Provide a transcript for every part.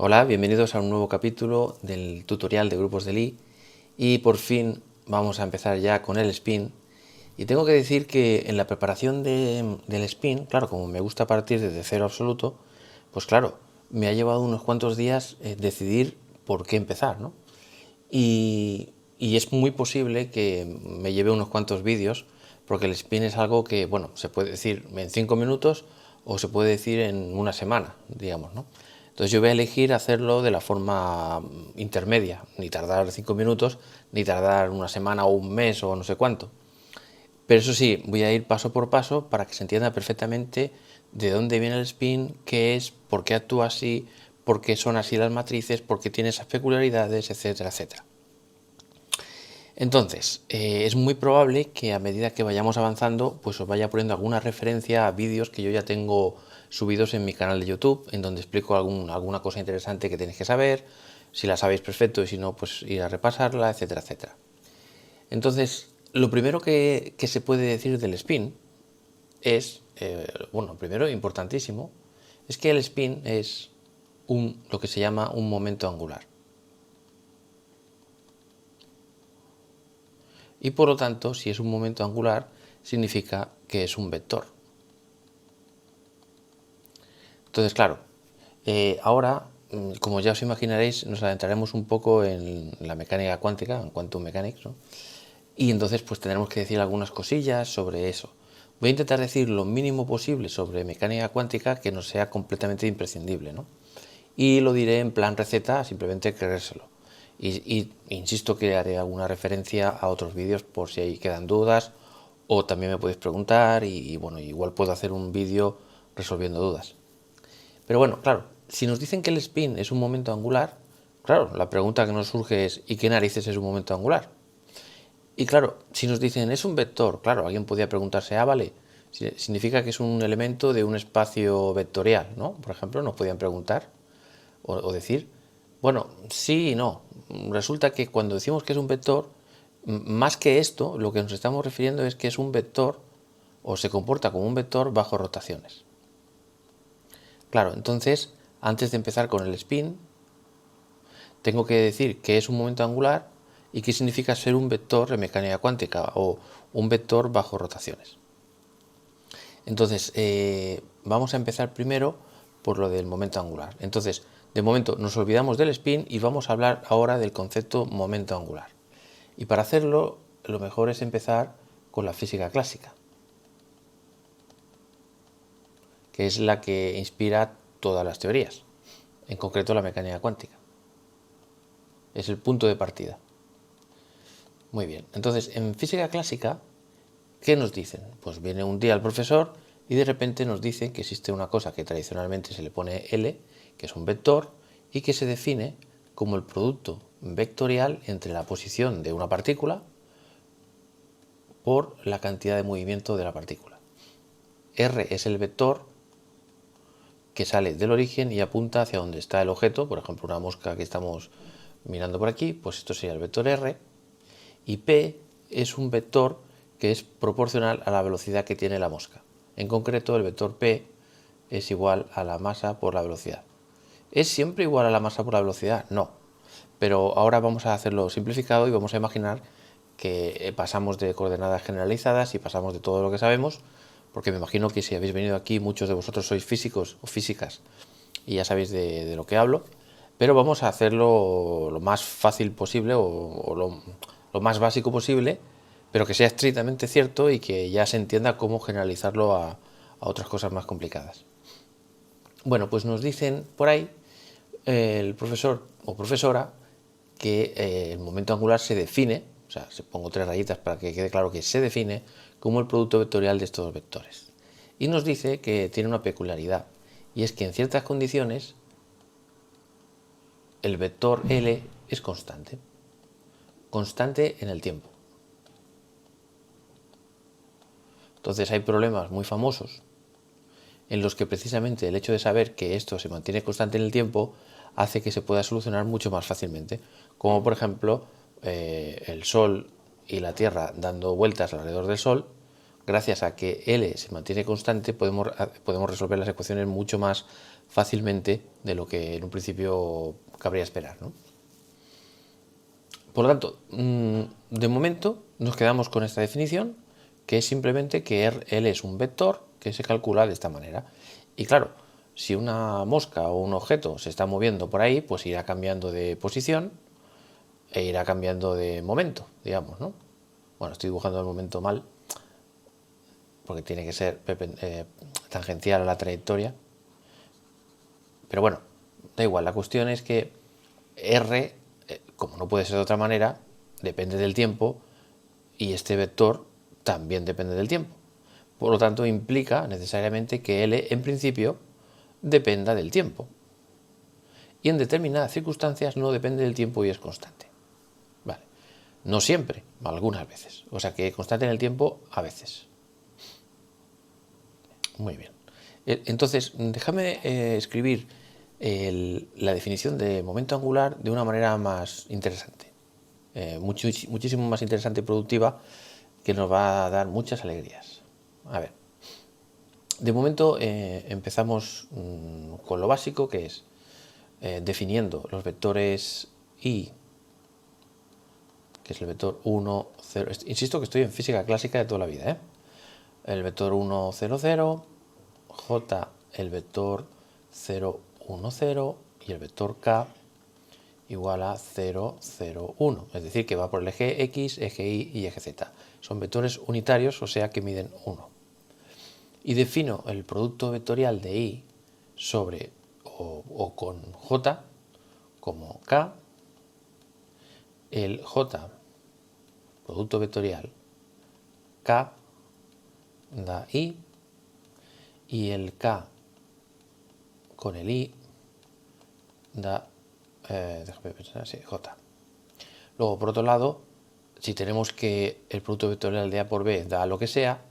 Hola, bienvenidos a un nuevo capítulo del tutorial de grupos de Lie y por fin vamos a empezar ya con el spin. Y tengo que decir que en la preparación del spin, claro, como me gusta partir desde cero absoluto, pues claro, me ha llevado unos cuantos días decidir por qué empezar, ¿no? Y es muy posible que me lleve unos cuantos vídeos, porque el spin es algo que, bueno, se puede decir en 5 minutos o se puede decir en una semana, digamos, ¿no? Entonces yo voy a elegir hacerlo de la forma intermedia, ni tardar 5 minutos, ni tardar una semana o un mes o no sé cuánto. Pero eso sí, voy a ir paso por paso para que se entienda perfectamente de dónde viene el spin, qué es, por qué actúa así, por qué son así las matrices, por qué tiene esas peculiaridades, etcétera, etcétera. Entonces, es muy probable que a medida que vayamos avanzando, pues os vaya poniendo alguna referencia a vídeos que yo ya tengo subidos en mi canal de YouTube, en donde explico alguna cosa interesante que tenéis que saber, si la sabéis perfecto y si no, pues ir a repasarla, etcétera, etcétera. Entonces, lo primero que se puede decir del spin es, bueno, primero importantísimo, es que el spin es lo que se llama un momento angular. Y por lo tanto, si es un momento angular, significa que es un vector. Entonces, claro, ahora, como ya os imaginaréis, nos adentraremos un poco en la mecánica cuántica, en quantum mechanics, ¿no? Y entonces pues tendremos que decir algunas cosillas sobre eso. Voy a intentar decir lo mínimo posible sobre mecánica cuántica que no sea completamente imprescindible, ¿no? Y lo diré en plan receta, simplemente creérselo. Y insisto que haré alguna referencia a otros vídeos por si ahí quedan dudas, o también me podéis preguntar y bueno, igual puedo hacer un vídeo resolviendo dudas. Pero bueno, claro, si nos dicen que el spin es un momento angular, claro, la pregunta que nos surge es ¿y qué narices es un momento angular? Y claro, si nos dicen es un vector, claro, alguien podría preguntarse, vale, significa que es un elemento de un espacio vectorial, ¿no? Por ejemplo, nos podían preguntar o decir, bueno, sí y no. Resulta que cuando decimos que es un vector, más que esto, lo que nos estamos refiriendo es que es un vector o se comporta como un vector bajo rotaciones. Claro, entonces, antes de empezar con el spin, tengo que decir que es un momento angular y qué significa ser un vector en mecánica cuántica o un vector bajo rotaciones. Entonces, vamos a empezar primero por lo del momento angular. Entonces, de momento nos olvidamos del spin y vamos a hablar ahora del concepto momento angular. Y para hacerlo, lo mejor es empezar con la física clásica, que es la que inspira todas las teorías, en concreto la mecánica cuántica. Es el punto de partida. Muy bien, entonces en física clásica, ¿qué nos dicen? Pues viene un día el profesor y de repente nos dice que existe una cosa que tradicionalmente se le pone L, que es un vector, y que se define como el producto vectorial entre la posición de una partícula por la cantidad de movimiento de la partícula. R es el vector que sale del origen y apunta hacia donde está el objeto, por ejemplo una mosca que estamos mirando por aquí, pues esto sería el vector R, y P es un vector que es proporcional a la velocidad que tiene la mosca. En concreto, el vector P es igual a la masa por la velocidad. ¿Es siempre igual a la masa por la velocidad? No. Pero ahora vamos a hacerlo simplificado y vamos a imaginar que pasamos de coordenadas generalizadas y pasamos de todo lo que sabemos, porque me imagino que si habéis venido aquí, muchos de vosotros sois físicos o físicas y ya sabéis de lo que hablo, pero vamos a hacerlo lo más fácil posible o lo más básico posible, pero que sea estrictamente cierto y que ya se entienda cómo generalizarlo a otras cosas más complicadas. Bueno, pues nos dicen por ahí el profesor o profesora que el momento angular se define, o sea, se pongo 3 rayitas para que quede claro que se define como el producto vectorial de estos vectores. Y nos dice que tiene una peculiaridad, y es que en ciertas condiciones el vector L es constante en el tiempo. Entonces hay problemas muy famosos en los que precisamente el hecho de saber que esto se mantiene constante en el tiempo hace que se pueda solucionar mucho más fácilmente, como por ejemplo el Sol y la Tierra dando vueltas alrededor del Sol. Gracias a que L se mantiene constante podemos resolver las ecuaciones mucho más fácilmente de lo que en un principio cabría esperar, ¿no? Por lo tanto, de momento nos quedamos con esta definición, que es simplemente que L es un vector que se calcula de esta manera. Y claro, si una mosca o un objeto se está moviendo por ahí, pues irá cambiando de posición e irá cambiando de momento, digamos, ¿no? Bueno, estoy dibujando el momento mal, porque tiene que ser tangencial a la trayectoria. Pero bueno, da igual, la cuestión es que R, como no puede ser de otra manera, depende del tiempo y este vector también depende del tiempo. Por lo tanto, implica necesariamente que L, en principio, dependa del tiempo. Y en determinadas circunstancias no depende del tiempo y es constante. Vale. No siempre, algunas veces. O sea que constante en el tiempo a veces. Muy bien. Entonces, déjame escribir la definición de momento angular de una manera más interesante. Muchísimo más interesante y productiva, que nos va a dar muchas alegrías. A ver, de momento empezamos con lo básico, que es definiendo los vectores i, que es el vector 1, 0. Insisto que estoy en física clásica de toda la vida, ¿eh? El vector 1, 0, 0, j el vector 0, 1, 0 y el vector k igual a 0, 0, 1. Es decir, que va por el eje x, eje y y eje z. Son vectores unitarios, o sea que miden 1. Y defino el producto vectorial de i sobre o con j como k. El j, producto vectorial k, da i, y el k con el i da, déjame pensar, sí, j. Luego, por otro lado, si tenemos que el producto vectorial de a por b da lo que sea,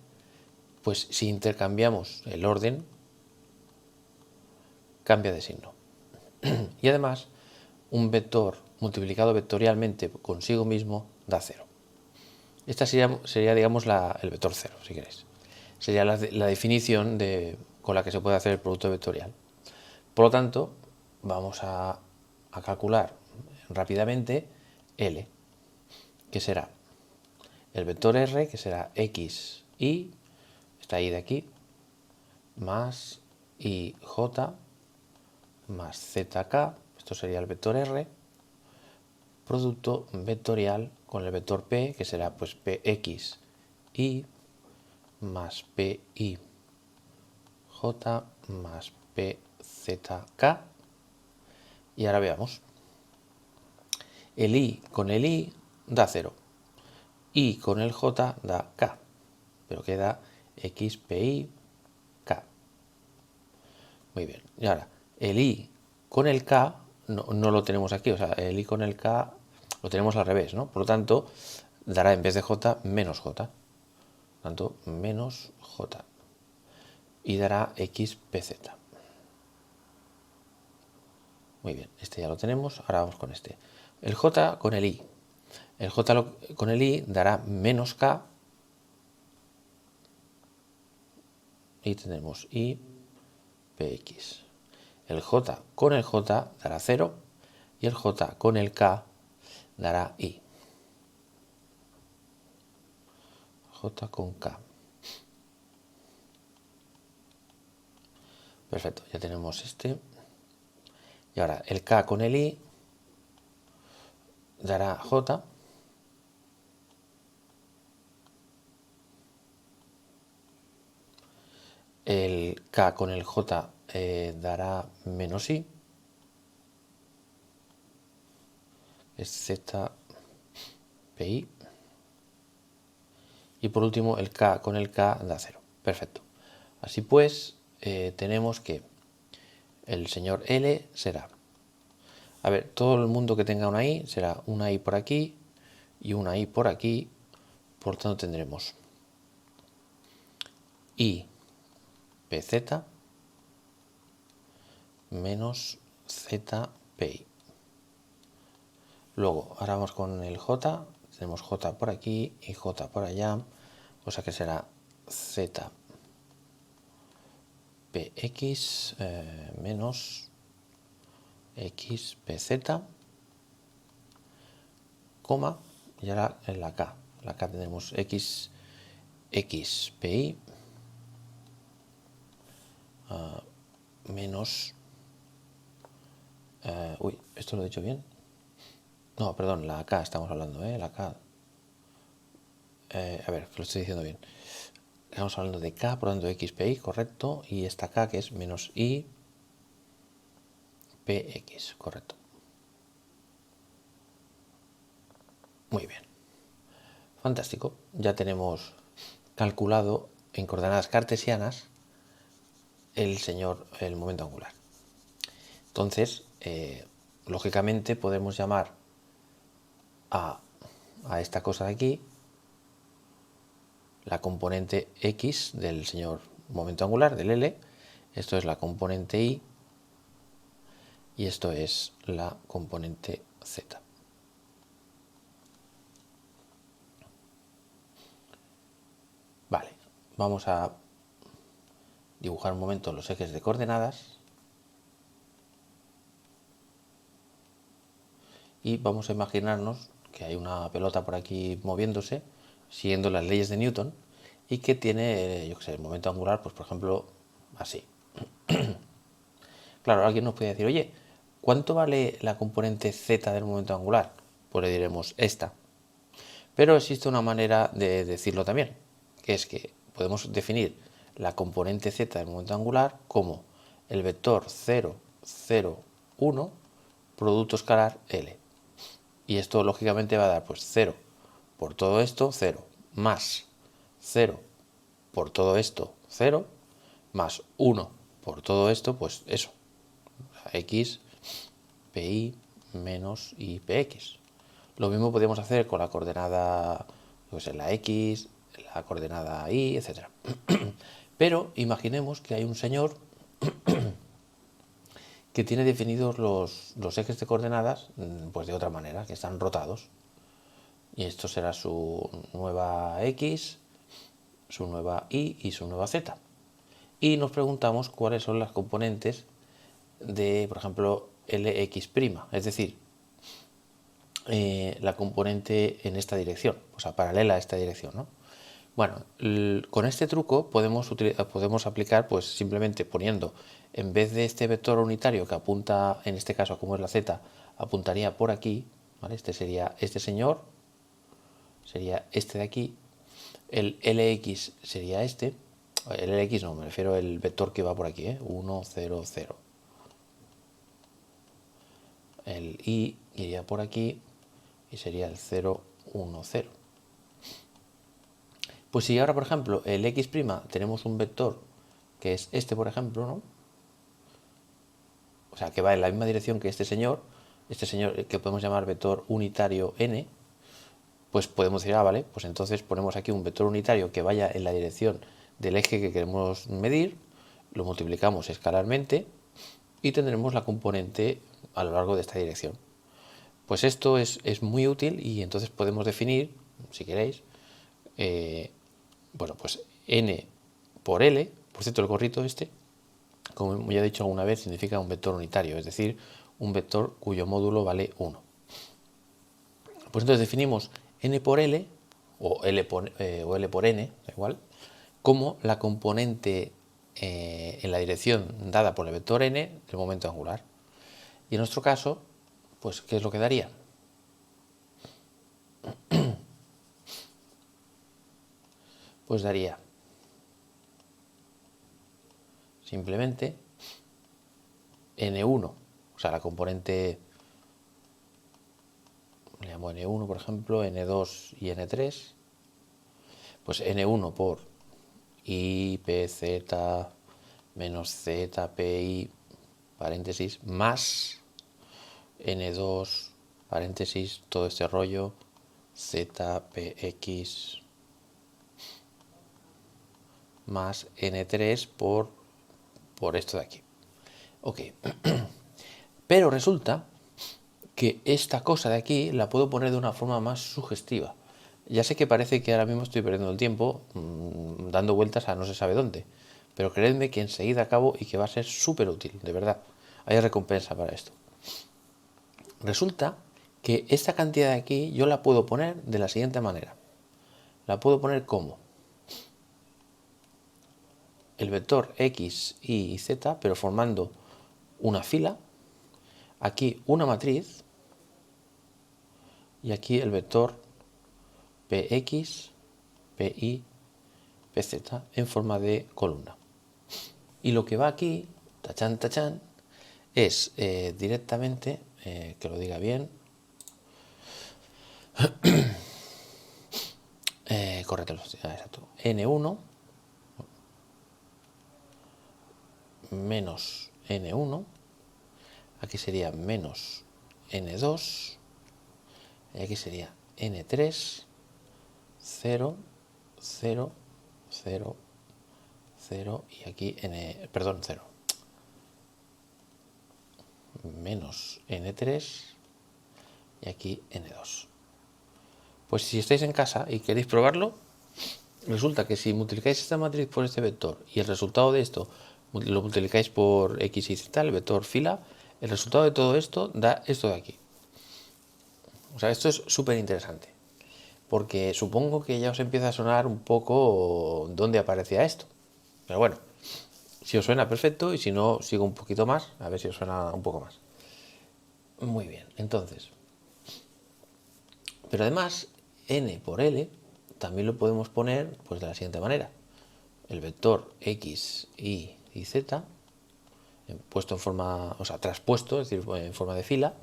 pues si intercambiamos el orden, cambia de signo. Y además, un vector multiplicado vectorialmente consigo mismo da 0. Esta sería digamos, el vector 0, si queréis. Sería la definición con la que se puede hacer el producto vectorial. Por lo tanto, vamos a calcular rápidamente L, que será el vector R, que será x, y, esta y de aquí, más ij más zk, esto sería el vector R, producto vectorial con el vector p, que será pues px y más pi j más pzk. Y ahora veamos. El i con el i da 0. Y con el j da k. Pero queda x, pi, k. Muy bien. Y ahora, el i con el k no lo tenemos aquí. O sea, el i con el k lo tenemos al revés, ¿no? Por lo tanto, dará en vez de j menos j. Por lo tanto, menos j. Y dará x, pz. Muy bien, este ya lo tenemos. Ahora vamos con este. El j con el i. El j con el i dará menos k. Y tenemos i, px. El j con el j dará 0. Y el j con el k dará i. J con k. Perfecto, ya tenemos este. Y ahora el k con el i dará j. El k con el j dará menos i. Es z, pi. Y por último el k con el k da 0. Perfecto. Así pues, tenemos que el señor L será, a ver, todo el mundo que tenga una i será una i por aquí y una i por aquí. Por tanto tendremos i pz menos z pi. Luego, ahora vamos con el j. Tenemos j por aquí y j por allá. O sea que será z px menos x pz, coma, y ahora en la k. La k tenemos x pi menos... uy, ¿esto lo he dicho bien? No, perdón, la k estamos hablando, la k. A ver, que lo estoy diciendo bien. Estamos hablando de k, por lo tanto xpi, correcto, y esta k que es menos i px, correcto. Muy bien. Fantástico. Ya tenemos calculado en coordenadas cartesianas el momento angular. Entonces, lógicamente podemos llamar a esta cosa de aquí la componente x del señor momento angular, del L. Esto es la componente y esto es la componente z. Vale, vamos a dibujar un momento los ejes de coordenadas y vamos a imaginarnos que hay una pelota por aquí moviéndose siguiendo las leyes de Newton y que tiene, yo qué sé, el momento angular, pues por ejemplo, así. Claro, alguien nos puede decir, oye, ¿cuánto vale la componente z del momento angular? Pues le diremos esta. Pero existe una manera de decirlo también, que es que podemos definir la componente z del momento angular como el vector 0, 0, 1, producto escalar L. Y esto lógicamente va a dar pues 0 por todo esto, 0, más 0 por todo esto, 0, más 1 por todo esto, pues eso, x pi menos i px. Lo mismo podemos hacer con la coordenada, pues la x, la coordenada y, etc. Pero imaginemos que hay un señor que tiene definidos los ejes de coordenadas pues de otra manera, que están rotados. Y esto será su nueva x, su nueva y su nueva z. Y nos preguntamos cuáles son las componentes de, por ejemplo, Lx', es decir, la componente en esta dirección, o sea, paralela a esta dirección, ¿no? Bueno, con este truco podemos aplicar, pues simplemente poniendo, en vez de este vector unitario que apunta, en este caso, como es la z, apuntaría por aquí, ¿vale? Este sería este señor, sería este de aquí, el Lx sería este, el Lx no, me refiero al vector que va por aquí, 1, 0, 0. El y iría por aquí y sería el 0, 1, 0. Pues si ahora, por ejemplo, el x' tenemos un vector que es este, por ejemplo, ¿no? O sea, que va en la misma dirección que este señor que podemos llamar vector unitario n, pues podemos decir, vale, pues entonces ponemos aquí un vector unitario que vaya en la dirección del eje que queremos medir, lo multiplicamos escalarmente y tendremos la componente a lo largo de esta dirección. Pues esto es muy útil y entonces podemos definir, si queréis, bueno, pues n por L, por cierto, el gorrito este, como ya he dicho alguna vez, significa un vector unitario, es decir, un vector cuyo módulo vale 1. Pues entonces definimos n por L, o L por n, da igual, como la componente en la dirección dada por el vector n del momento angular. Y en nuestro caso, pues, ¿qué es lo que daría? Pues daría simplemente n1, o sea, la componente, le llamo n1 por ejemplo, n2 y n3, pues n1 por i pz menos z pi paréntesis más n2 paréntesis todo este rollo z px más n3 por esto de aquí. Ok, pero resulta que esta cosa de aquí la puedo poner de una forma más sugestiva. Ya sé que parece que ahora mismo estoy perdiendo el tiempo dando vueltas a no se sabe dónde, pero creedme que enseguida acabo y que va a ser súper útil, de verdad. Hay recompensa para esto. Resulta que esta cantidad de aquí yo la puedo poner de la siguiente manera. La puedo poner como el vector x, y z, pero formando una fila, aquí una matriz y aquí el vector px, pi, pz en forma de columna. Y lo que va aquí, tachán, tachán, es directamente, que lo diga bien, correcto, exacto, n1 menos n1, aquí sería menos n2, y aquí sería n3, 0, 0, 0, 0, y aquí perdón, 0, menos n3, y aquí n2. Pues si estáis en casa y queréis probarlo, resulta que si multiplicáis esta matriz por este vector y el resultado de esto lo multiplicáis por x y z, el vector fila, el resultado de todo esto da esto de aquí. O sea, esto es súper interesante, porque supongo que ya os empieza a sonar un poco dónde aparecía esto. Pero bueno, si os suena perfecto, y si no, sigo un poquito más, a ver si os suena un poco más. Muy bien, entonces. Pero además, n por l también lo podemos poner pues de la siguiente manera. El vector x, y z, puesto en forma, o sea, traspuesto, es decir, en forma de fila.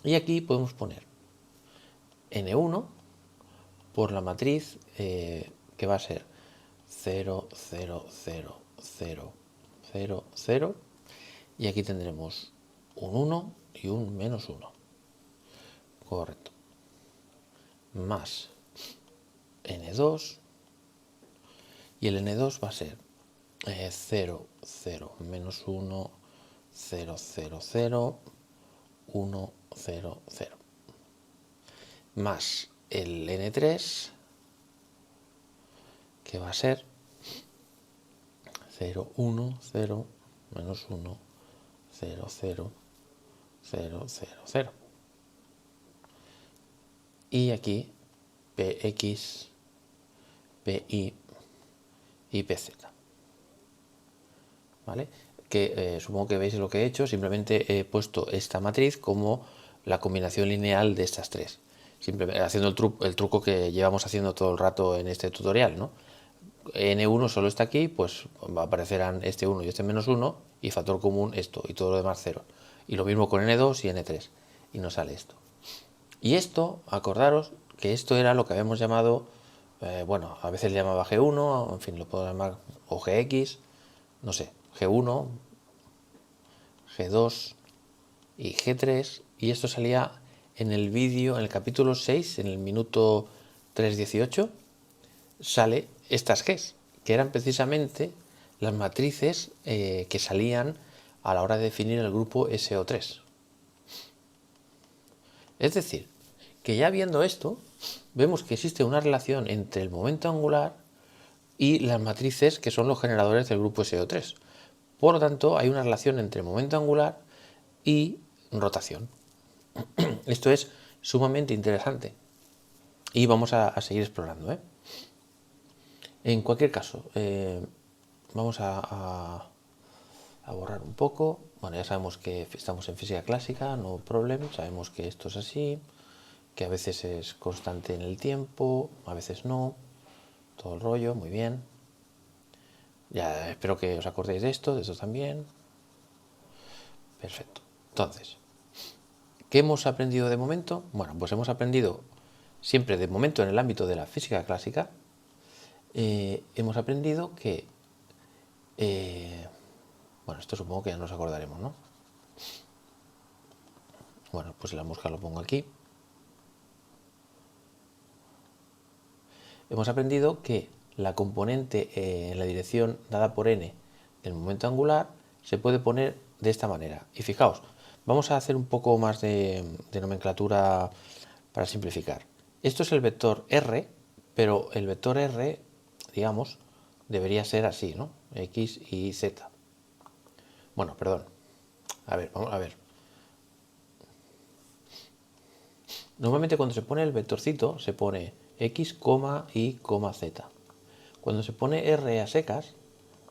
Y aquí podemos poner n1 por la matriz que va a ser 0, 0, 0, 0, 0, 0. Y aquí tendremos un 1 y un menos 1. Correcto. Más n2. Y el n2 va a ser 0, 0, menos 1, 0, 0, 0, 1, 0, 0. Más el n3, que va a ser 0, 1, 0, menos 1, 0, 0, 0, 0, 0. Y aquí px, pi y pz. ¿Vale? Que supongo que veis lo que he hecho, simplemente he puesto esta matriz como la combinación lineal de estas tres. Simplemente haciendo el truco que llevamos haciendo todo el rato en este tutorial, ¿no? n1 solo está aquí, pues aparecerán este 1 y este menos 1, y factor común esto, y todo lo demás 0. Y lo mismo con n2 y n3, y nos sale esto. Y esto, acordaros que esto era lo que habíamos llamado, bueno, a veces le llamaba G1, en fin, lo puedo llamar, o GX, no sé, G1, G2 y G3, y esto salía en el vídeo, en el capítulo 6, en el minuto 3:18, sale estas Gs, que eran precisamente las matrices que salían a la hora de definir el grupo SO3. Es decir, que ya viendo esto, vemos que existe una relación entre el momento angular y las matrices que son los generadores del grupo SO3. Por lo tanto, hay una relación entre momento angular y rotación. Esto es sumamente interesante y vamos a seguir explorando. En cualquier caso, vamos a borrar un poco. Bueno, ya sabemos que estamos en física clásica, no problem. Sabemos que esto es así, que a veces es constante en el tiempo, a veces no. Todo el rollo, muy bien. Ya espero que os acordéis de esto también. Perfecto. Entonces, ¿qué hemos aprendido de momento? Bueno, pues hemos aprendido siempre de momento en el ámbito de la física clásica. Hemos aprendido que, bueno, esto supongo que ya nos acordaremos, ¿no? Bueno, pues la mosca lo pongo aquí. Hemos aprendido que la componente en la dirección dada por n del momento angular se puede poner de esta manera. Y fijaos, vamos a hacer un poco más de nomenclatura para simplificar. Esto es el vector r, pero el vector r, digamos, debería ser así, ¿no? X y Z. Bueno, perdón. A ver, vamos a ver. Normalmente cuando se pone el vectorcito se pone X, y, Z. Cuando se pone R a secas,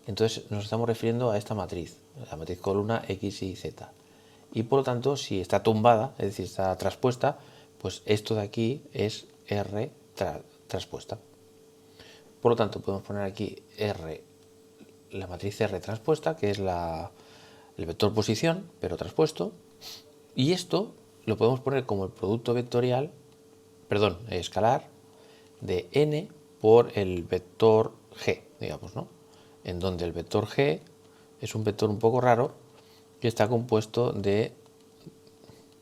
entonces nos estamos refiriendo a esta matriz, la matriz columna X y Z. Y por lo tanto, si está tumbada, es decir, está traspuesta, pues esto de aquí es R traspuesta. Por lo tanto, podemos poner aquí R, la matriz R traspuesta, que es el vector posición, pero traspuesto. Y esto lo podemos poner como el producto vectorial, perdón, escalar, de n por el vector g, digamos, ¿no? En donde el vector g es un vector un poco raro que está compuesto de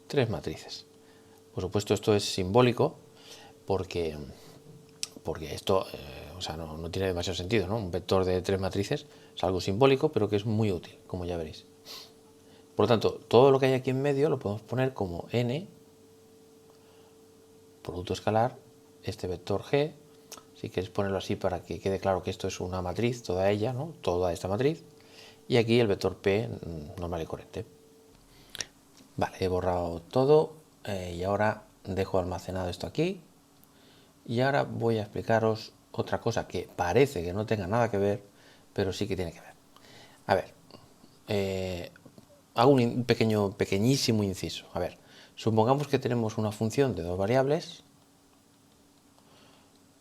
3 matrices. Por supuesto, esto es simbólico porque esto o sea, no tiene demasiado sentido, ¿no? Un vector de 3 matrices es algo simbólico, pero que es muy útil, como ya veréis. Por lo tanto, todo lo que hay aquí en medio lo podemos poner como n, producto escalar, este vector g. Si queréis ponerlo así para que quede claro que esto es una matriz, toda ella, ¿no? Toda esta matriz. Y aquí el vector p normal y corriente. Vale, he borrado todo y ahora dejo almacenado esto aquí. Y ahora voy a explicaros otra cosa que parece que no tenga nada que ver, pero sí que tiene que ver. A ver, hago un pequeñísimo inciso. A ver, supongamos que tenemos una función de 2 variables,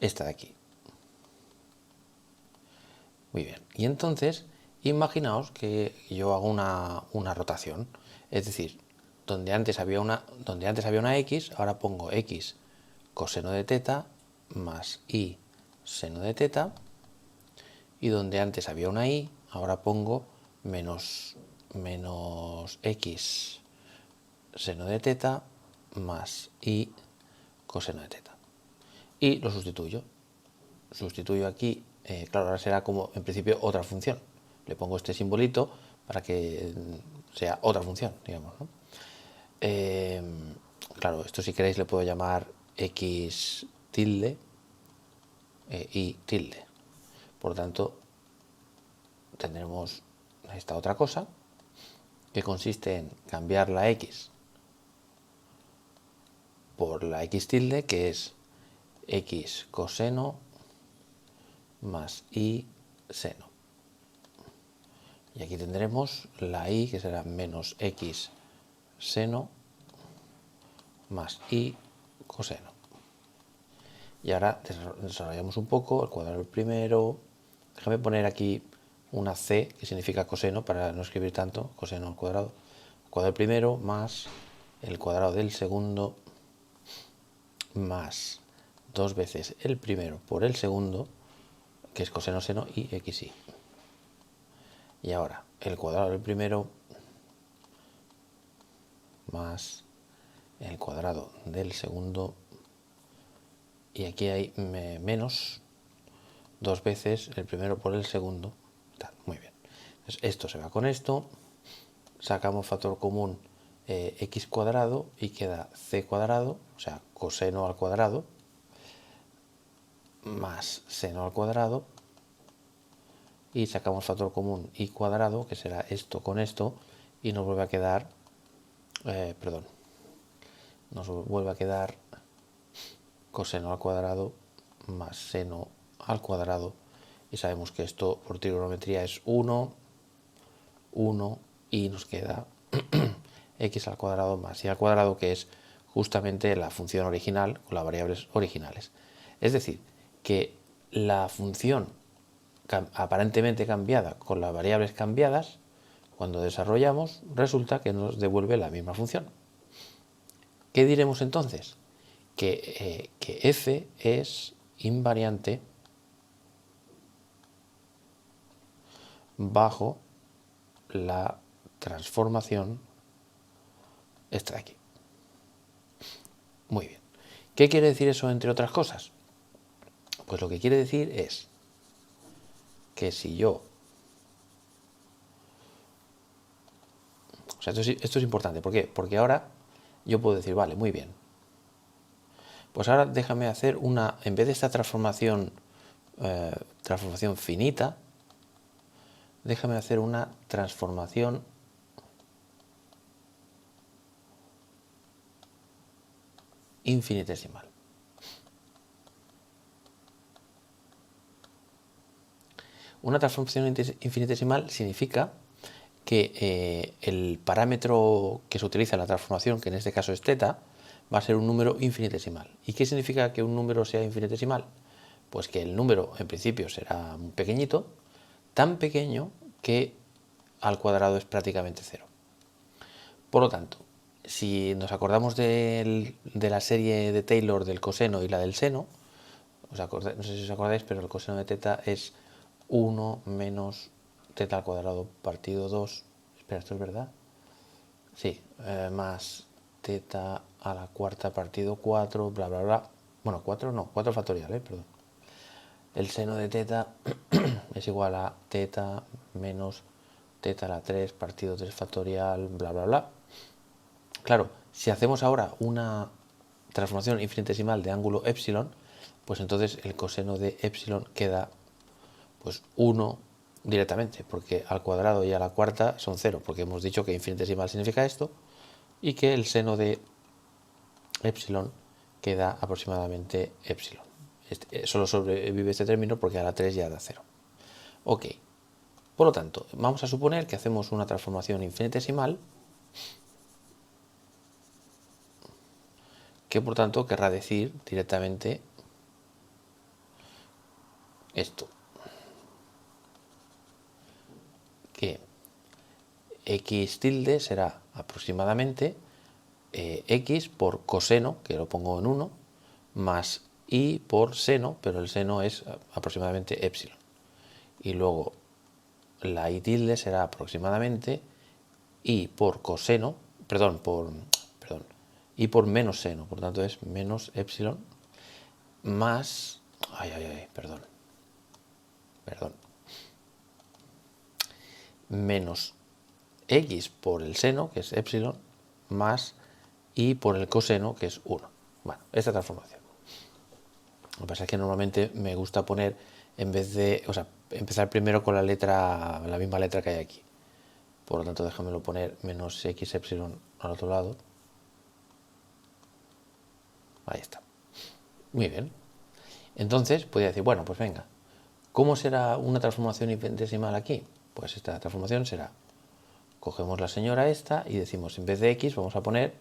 esta de aquí. Muy bien. Y entonces, imaginaos que yo hago una rotación. Es decir, donde antes había una x, ahora pongo x coseno de teta más y seno de teta. Y donde antes había una y, ahora pongo menos x seno de teta más y coseno de teta. Y lo sustituyo. Sustituyo aquí, claro, ahora será como en principio otra función. Le pongo este simbolito para que sea otra función, digamos, ¿no? Claro, esto si queréis le puedo llamar x tilde y tilde. Por lo tanto, tendremos esta otra cosa que consiste en cambiar la x por la x tilde, que es x coseno más y seno. Y aquí tendremos la y, que será menos x seno más y coseno. Y ahora desarrollamos un poco el cuadrado del primero. Déjame poner aquí una c, que significa coseno, para no escribir tanto, coseno al cuadrado. El cuadrado del primero más el cuadrado del segundo más 2 veces el primero por el segundo, que es coseno seno y xy. Y ahora el cuadrado del primero más el cuadrado del segundo, y aquí hay menos 2 veces el primero por el segundo. Muy bien. Entonces, esto se va con esto, sacamos factor común x cuadrado y queda c cuadrado, o sea, coseno al cuadrado, más seno al cuadrado, y sacamos factor común y cuadrado, que será esto con esto, y nos vuelve a quedar, nos vuelve a quedar coseno al cuadrado más seno al cuadrado, y sabemos que esto por trigonometría es 1, 1, y nos queda x al cuadrado más y al cuadrado, que es justamente la función original con las variables originales. Es decir, que la función aparentemente cambiada con las variables cambiadas, cuando desarrollamos, resulta que nos devuelve la misma función. ¿Qué diremos entonces? Que f es invariante bajo la transformación esta de aquí. Muy bien. ¿Qué quiere decir eso, entre otras cosas? Pues lo que quiere decir es que si yo... O sea, esto es importante. ¿Por qué? Porque ahora yo puedo decir, vale, muy bien. Pues ahora déjame hacer en vez de esta transformación transformación finita, déjame hacer una transformación infinitesimal. Una transformación infinitesimal significa que el parámetro que se utiliza en la transformación, que en este caso es θ, va a ser un número infinitesimal. ¿Y qué significa que un número sea infinitesimal? Pues que el número en principio será muy pequeñito, tan pequeño que al cuadrado es prácticamente cero. Por lo tanto, si nos acordamos de la serie de Taylor del coseno y la del seno, no sé si os acordáis, pero el coseno de θ es 1 menos θ al cuadrado partido 2. Espera, ¿esto es verdad? Sí, más θ a la cuarta partido 4, bla, bla, bla. Bueno, 4 no, 4 factorial, perdón. El seno de θ es igual a θ menos θ a la 3 partido 3 factorial, bla, bla, bla. Claro, si hacemos ahora una transformación infinitesimal de ángulo epsilon, pues entonces el coseno de epsilon queda pues 1 directamente, porque al cuadrado y a la cuarta son 0, porque hemos dicho que infinitesimal significa esto, y que el seno de epsilon queda aproximadamente epsilon. Solo sobrevive este término porque a la 3 ya da 0. Ok, por lo tanto, vamos a suponer que hacemos una transformación infinitesimal que por tanto querrá decir directamente esto, que x tilde será aproximadamente x por coseno, que lo pongo en 1, más y por seno, pero el seno es aproximadamente epsilon. Y luego la y tilde será aproximadamente y por coseno, perdón, y por menos seno, por tanto es menos epsilon más, perdón, menos x por el seno, que es epsilon, más y por el coseno, que es 1. Bueno, esta transformación. Lo que pasa es que normalmente me gusta poner, en vez de, o sea, empezar primero con la misma letra que hay aquí. Por lo tanto, déjamelo poner menos x epsilon al otro lado. Ahí está. Muy bien. Entonces, podría decir, bueno, pues venga, ¿cómo será una transformación infinitesimal aquí? Pues esta transformación será, cogemos la señora esta y decimos, en vez de x, vamos a poner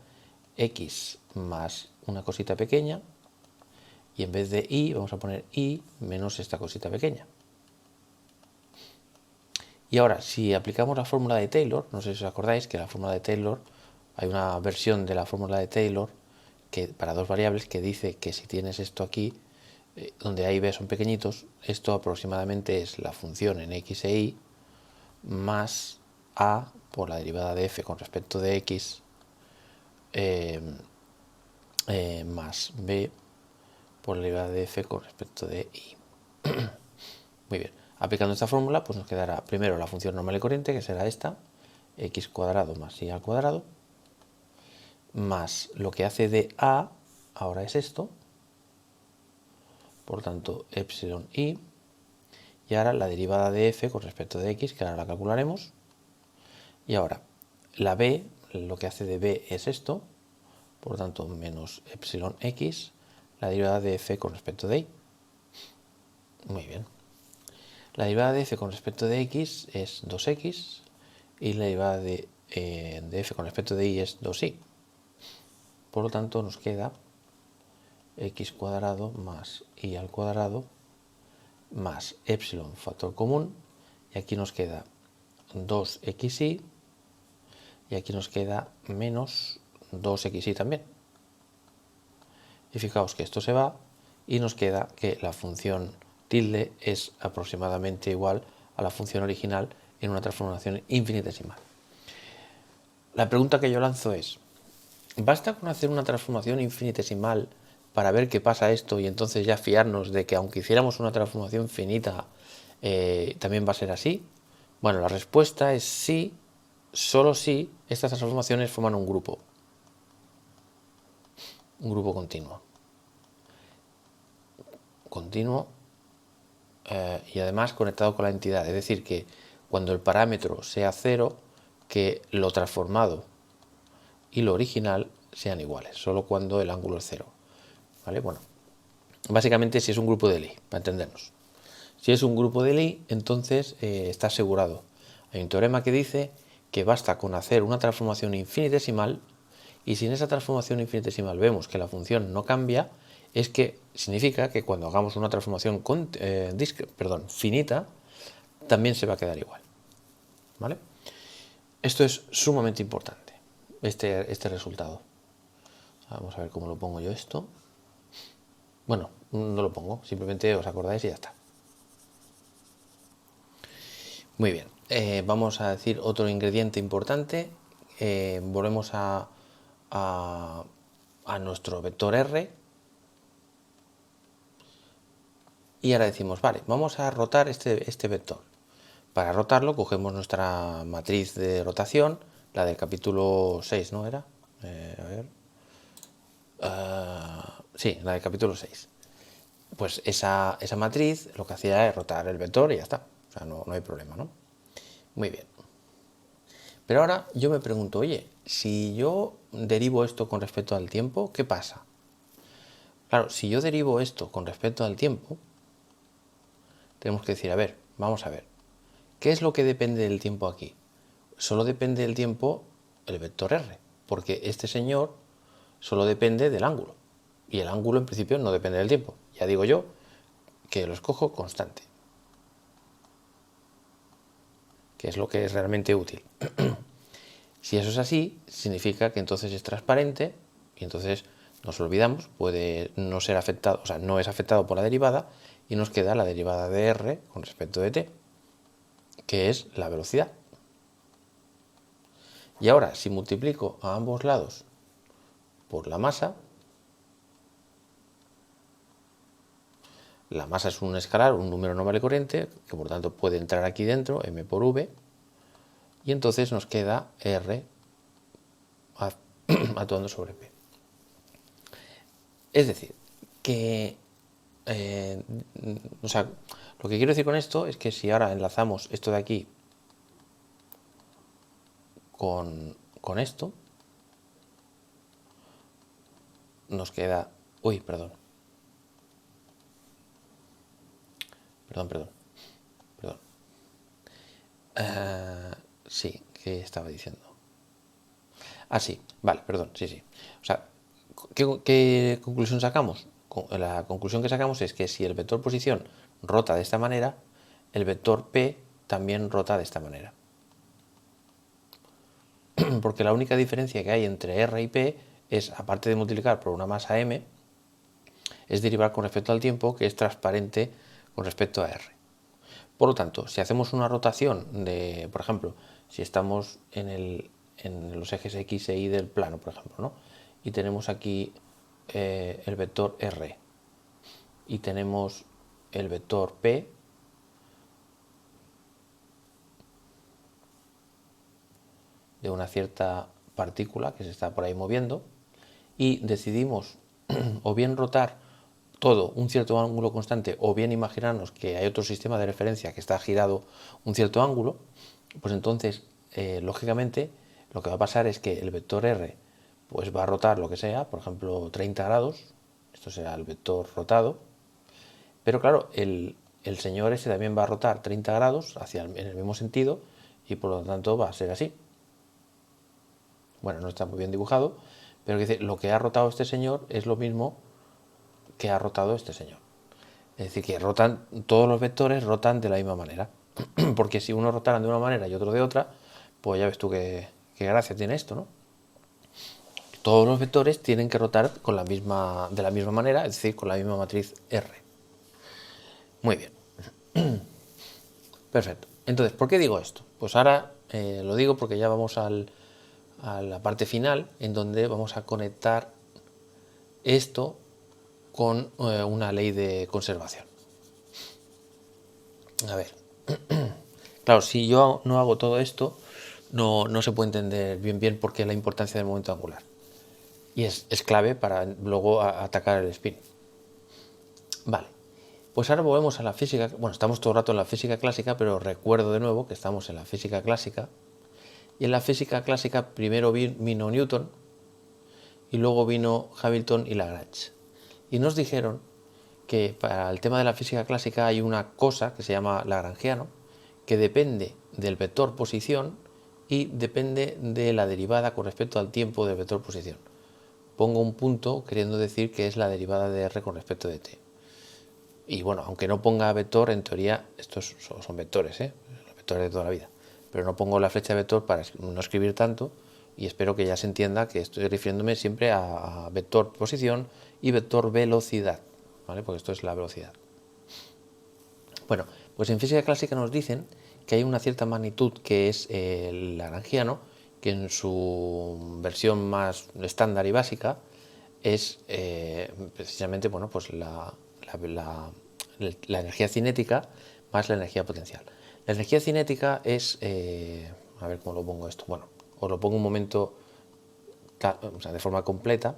x más una cosita pequeña, y en vez de y, vamos a poner y menos esta cosita pequeña. Y ahora, si aplicamos la fórmula de Taylor, no sé si os acordáis que la fórmula de Taylor, hay una versión de la fórmula de Taylor que para dos variables que dice que si tienes esto aquí, donde A y B son pequeñitos, esto aproximadamente es la función en x e y más a por la derivada de f con respecto de x más b por la derivada de f con respecto de y. Muy bien, aplicando esta fórmula pues nos quedará primero la función normal y corriente, que será esta, x cuadrado más y al cuadrado, más lo que hace de a, ahora es esto, por tanto epsilon y ahora la derivada de f con respecto de x, que ahora la calcularemos, y ahora la b, lo que hace de b es esto, por tanto menos epsilon x, la derivada de f con respecto de y. Muy bien. La derivada de f con respecto de x es 2x y la derivada de f con respecto de y es 2y. Por lo tanto nos queda x cuadrado más y al cuadrado más epsilon factor común, y aquí nos queda 2xy y aquí nos queda menos 2xy también. Y fijaos que esto se va y nos queda que la función tilde es aproximadamente igual a la función original en una transformación infinitesimal. La pregunta que yo lanzo es, ¿basta con hacer una transformación infinitesimal para ver qué pasa esto y entonces ya fiarnos de que aunque hiciéramos una transformación finita, también va a ser así? Bueno, la respuesta es sí, solo si estas transformaciones forman un grupo continuo. y además conectado con la entidad. Es decir, que cuando el parámetro sea 0, que lo transformado y lo original sean iguales, solo cuando el ángulo es 0. ¿Vale? Bueno, básicamente si es un grupo de Lie, para entendernos. Si es un grupo de Lie, entonces está asegurado. Hay un teorema que dice que basta con hacer una transformación infinitesimal, y si en esa transformación infinitesimal vemos que la función no cambia, es que significa que cuando hagamos una transformación finita, también se va a quedar igual. ¿Vale? Esto es sumamente importante, este resultado. Vamos a ver cómo lo pongo yo esto. Bueno, no lo pongo, simplemente os acordáis y ya está. Muy bien, vamos a decir otro ingrediente importante. Volvemos a nuestro vector R. Y ahora decimos, vale, vamos a rotar este vector. Para rotarlo cogemos nuestra matriz de rotación, la del capítulo 6, ¿no era? Sí, la del capítulo 6. Pues esa matriz lo que hacía es rotar el vector y ya está. O sea, no hay problema, ¿no? Muy bien. Pero ahora yo me pregunto, oye, si yo derivo esto con respecto al tiempo, ¿qué pasa? Claro, si yo derivo esto con respecto al tiempo, tenemos que decir, a ver, vamos a ver, ¿qué es lo que depende del tiempo aquí? Solo depende del tiempo el vector R, porque este señor solo depende del ángulo, y el ángulo en principio no depende del tiempo. Ya digo yo que lo escojo constante, que es lo que es realmente útil. Si eso es así, significa que entonces es transparente y entonces nos olvidamos, puede no ser afectado, o sea, no es afectado por la derivada y nos queda la derivada de R con respecto de t, que es la velocidad. Y ahora, si multiplico a ambos lados por la masa es un escalar, un número normal y corriente, que por tanto puede entrar aquí dentro, m por v, y entonces nos queda R actuando sobre P. Es decir, que o sea, lo que quiero decir con esto es que si ahora enlazamos esto de aquí con esto, nos queda... Uy, perdón. Sí, ¿qué estaba diciendo? Ah, sí, vale, perdón, sí. O sea, ¿qué conclusión sacamos? La conclusión que sacamos es que si el vector posición rota de esta manera, el vector P también rota de esta manera. Porque la única diferencia que hay entre R y P es, aparte de multiplicar por una masa m, es derivar con respecto al tiempo, que es transparente con respecto a R. Por lo tanto, si hacemos una rotación de, por ejemplo, si estamos en los ejes X e Y del plano, por ejemplo, ¿no? Y tenemos aquí el vector R y tenemos el vector P, de una cierta partícula que se está por ahí moviendo, y decidimos o bien rotar todo un cierto ángulo constante o bien imaginarnos que hay otro sistema de referencia que está girado un cierto ángulo, pues entonces, lógicamente, lo que va a pasar es que el vector R pues va a rotar lo que sea, por ejemplo 30 grados, esto será el vector rotado, pero claro, el señor ese también va a rotar 30 grados en el mismo sentido y por lo tanto va a ser así. Bueno, no está muy bien dibujado, pero lo que ha rotado este señor es lo mismo que ha rotado este señor. Es decir, que todos los vectores rotan de la misma manera. Porque si uno rotaran de una manera y otro de otra, pues ya ves tú qué gracia tiene esto, ¿no? Todos los vectores tienen que rotar de la misma manera, es decir, con la misma matriz R. Muy bien. Perfecto. Entonces, ¿por qué digo esto? Pues ahora lo digo porque ya vamos a la parte final, en donde vamos a conectar esto con una ley de conservación. A ver, claro, si yo no hago todo esto, no se puede entender bien por qué la importancia del momento angular. Y es clave para luego atacar el spin. Vale, Pues ahora volvemos a la física, bueno, estamos todo el rato en la física clásica, pero recuerdo de nuevo que estamos en la física clásica, y en la física clásica primero vino Newton, y luego vino Hamilton y Lagrange. Y nos dijeron que para el tema de la física clásica hay una cosa que se llama lagrangiano, que depende del vector posición y depende de la derivada con respecto al tiempo del vector posición. Pongo un punto queriendo decir que es la derivada de r con respecto de t. Y bueno, aunque no ponga vector, en teoría estos son vectores, los vectores de toda la vida. Pero no pongo la flecha de vector para no escribir tanto, y espero que ya se entienda que estoy refiriéndome siempre a vector posición y vector velocidad, ¿vale? Porque esto es la velocidad. Bueno, pues en física clásica nos dicen que hay una cierta magnitud que es el lagrangiano, que en su versión más estándar y básica es precisamente, bueno, pues la energía cinética más la energía potencial. La energía cinética es, a ver cómo lo pongo esto, bueno, os lo pongo un momento, o sea, de forma completa.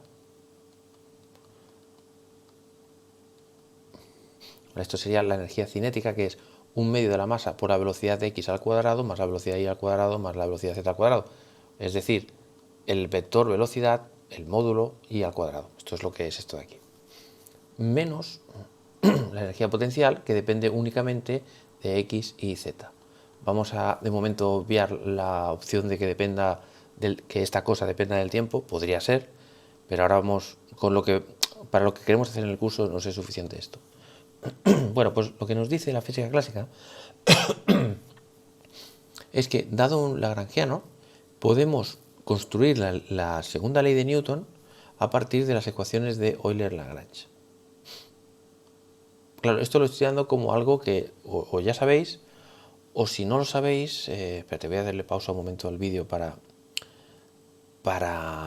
Esto sería la energía cinética, que es un medio de la masa por la velocidad de x al cuadrado más la velocidad y al cuadrado más la velocidad z al cuadrado. Es decir, el vector velocidad, el módulo y al cuadrado. Esto es lo que es esto de aquí. Menos la energía potencial, que depende únicamente de x y z. Vamos a, de momento, obviar la opción de que dependa que esta cosa dependa del tiempo, podría ser, pero ahora vamos con lo que, para lo que queremos hacer en el curso nos es suficiente esto. Bueno, pues lo que nos dice la física clásica es que, dado un lagrangiano, podemos construir la segunda ley de Newton a partir de las ecuaciones de Euler-Lagrange. Claro, esto lo estoy dando como algo que o ya sabéis, o si no lo sabéis, espérate, voy a darle pausa un momento al vídeo para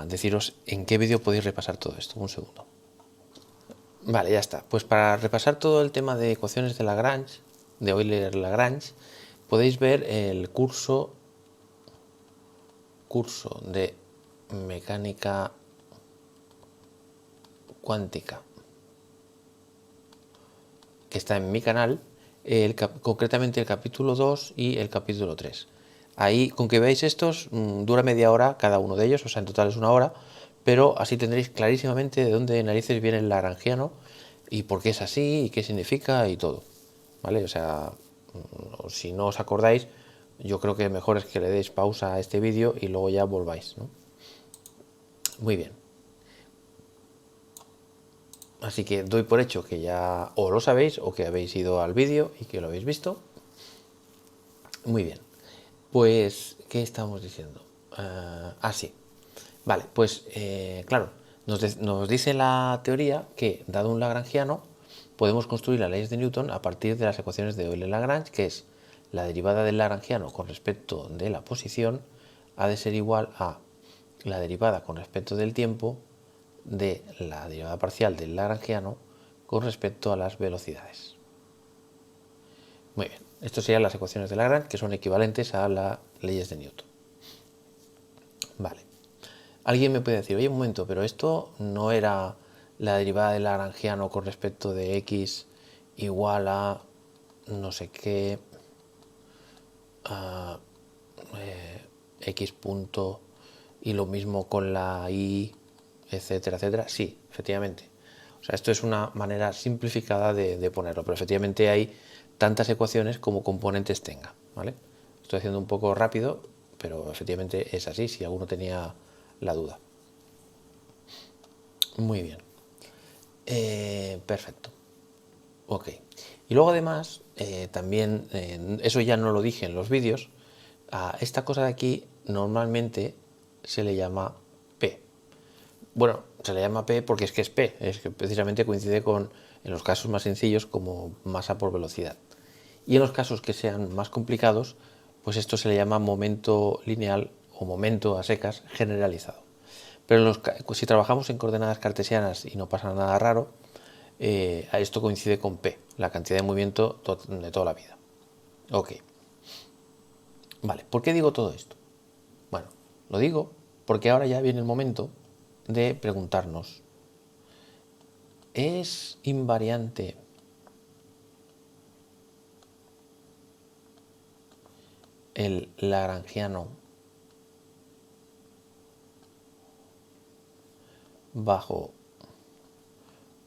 deciros en qué vídeo podéis repasar todo esto. Un segundo. Vale, ya está. Pues para repasar todo el tema de ecuaciones de Lagrange, de Euler-Lagrange, podéis ver el curso de mecánica cuántica, que está en mi canal, concretamente el capítulo 2 y el capítulo 3. Ahí, con que veáis estos, dura media hora cada uno de ellos, o sea, en total es una hora, pero así tendréis clarísimamente de dónde narices viene el lagrangiano y por qué es así y qué significa y todo, ¿vale? O sea, si no os acordáis, yo creo que mejor es que le deis pausa a este vídeo y luego ya volváis, ¿no? Muy bien. Así que doy por hecho que ya o lo sabéis o que habéis ido al vídeo y que lo habéis visto. Muy bien. Pues, ¿qué estamos diciendo? Sí. Vale, pues claro, nos dice la teoría que, dado un lagrangiano, podemos construir las leyes de Newton a partir de las ecuaciones de Euler-Lagrange, que es la derivada del lagrangiano con respecto de la posición ha de ser igual a la derivada con respecto del tiempo de la derivada parcial del lagrangiano con respecto a las velocidades. Muy bien, estas serían las ecuaciones de Lagrange, que son equivalentes a las leyes de Newton. Vale. Alguien me puede decir, oye, un momento, pero esto no era la derivada del lagrangiano con respecto de x igual a no sé qué, a, x punto, y lo mismo con la y, etcétera, etcétera. Sí, efectivamente. O sea, esto es una manera simplificada de ponerlo, pero efectivamente hay tantas ecuaciones como componentes tenga, ¿vale? Estoy haciendo un poco rápido, pero efectivamente es así, si alguno tenía la duda. Muy bien. Perfecto. Ok. Y luego además, también, eso ya no lo dije en los vídeos, a esta cosa de aquí normalmente se le llama P. Bueno, se le llama P porque es P, es que precisamente coincide con, en los casos más sencillos, como masa por velocidad. Y en los casos que sean más complicados, pues esto se le llama momento lineal o momento a secas generalizado. Pero si trabajamos en coordenadas cartesianas y no pasa nada raro, esto coincide con P, la cantidad de movimiento de toda la vida. Ok. Vale, ¿por qué digo todo esto? Bueno, lo digo porque ahora ya viene el momento de preguntarnos, ¿es invariante el lagrangiano bajo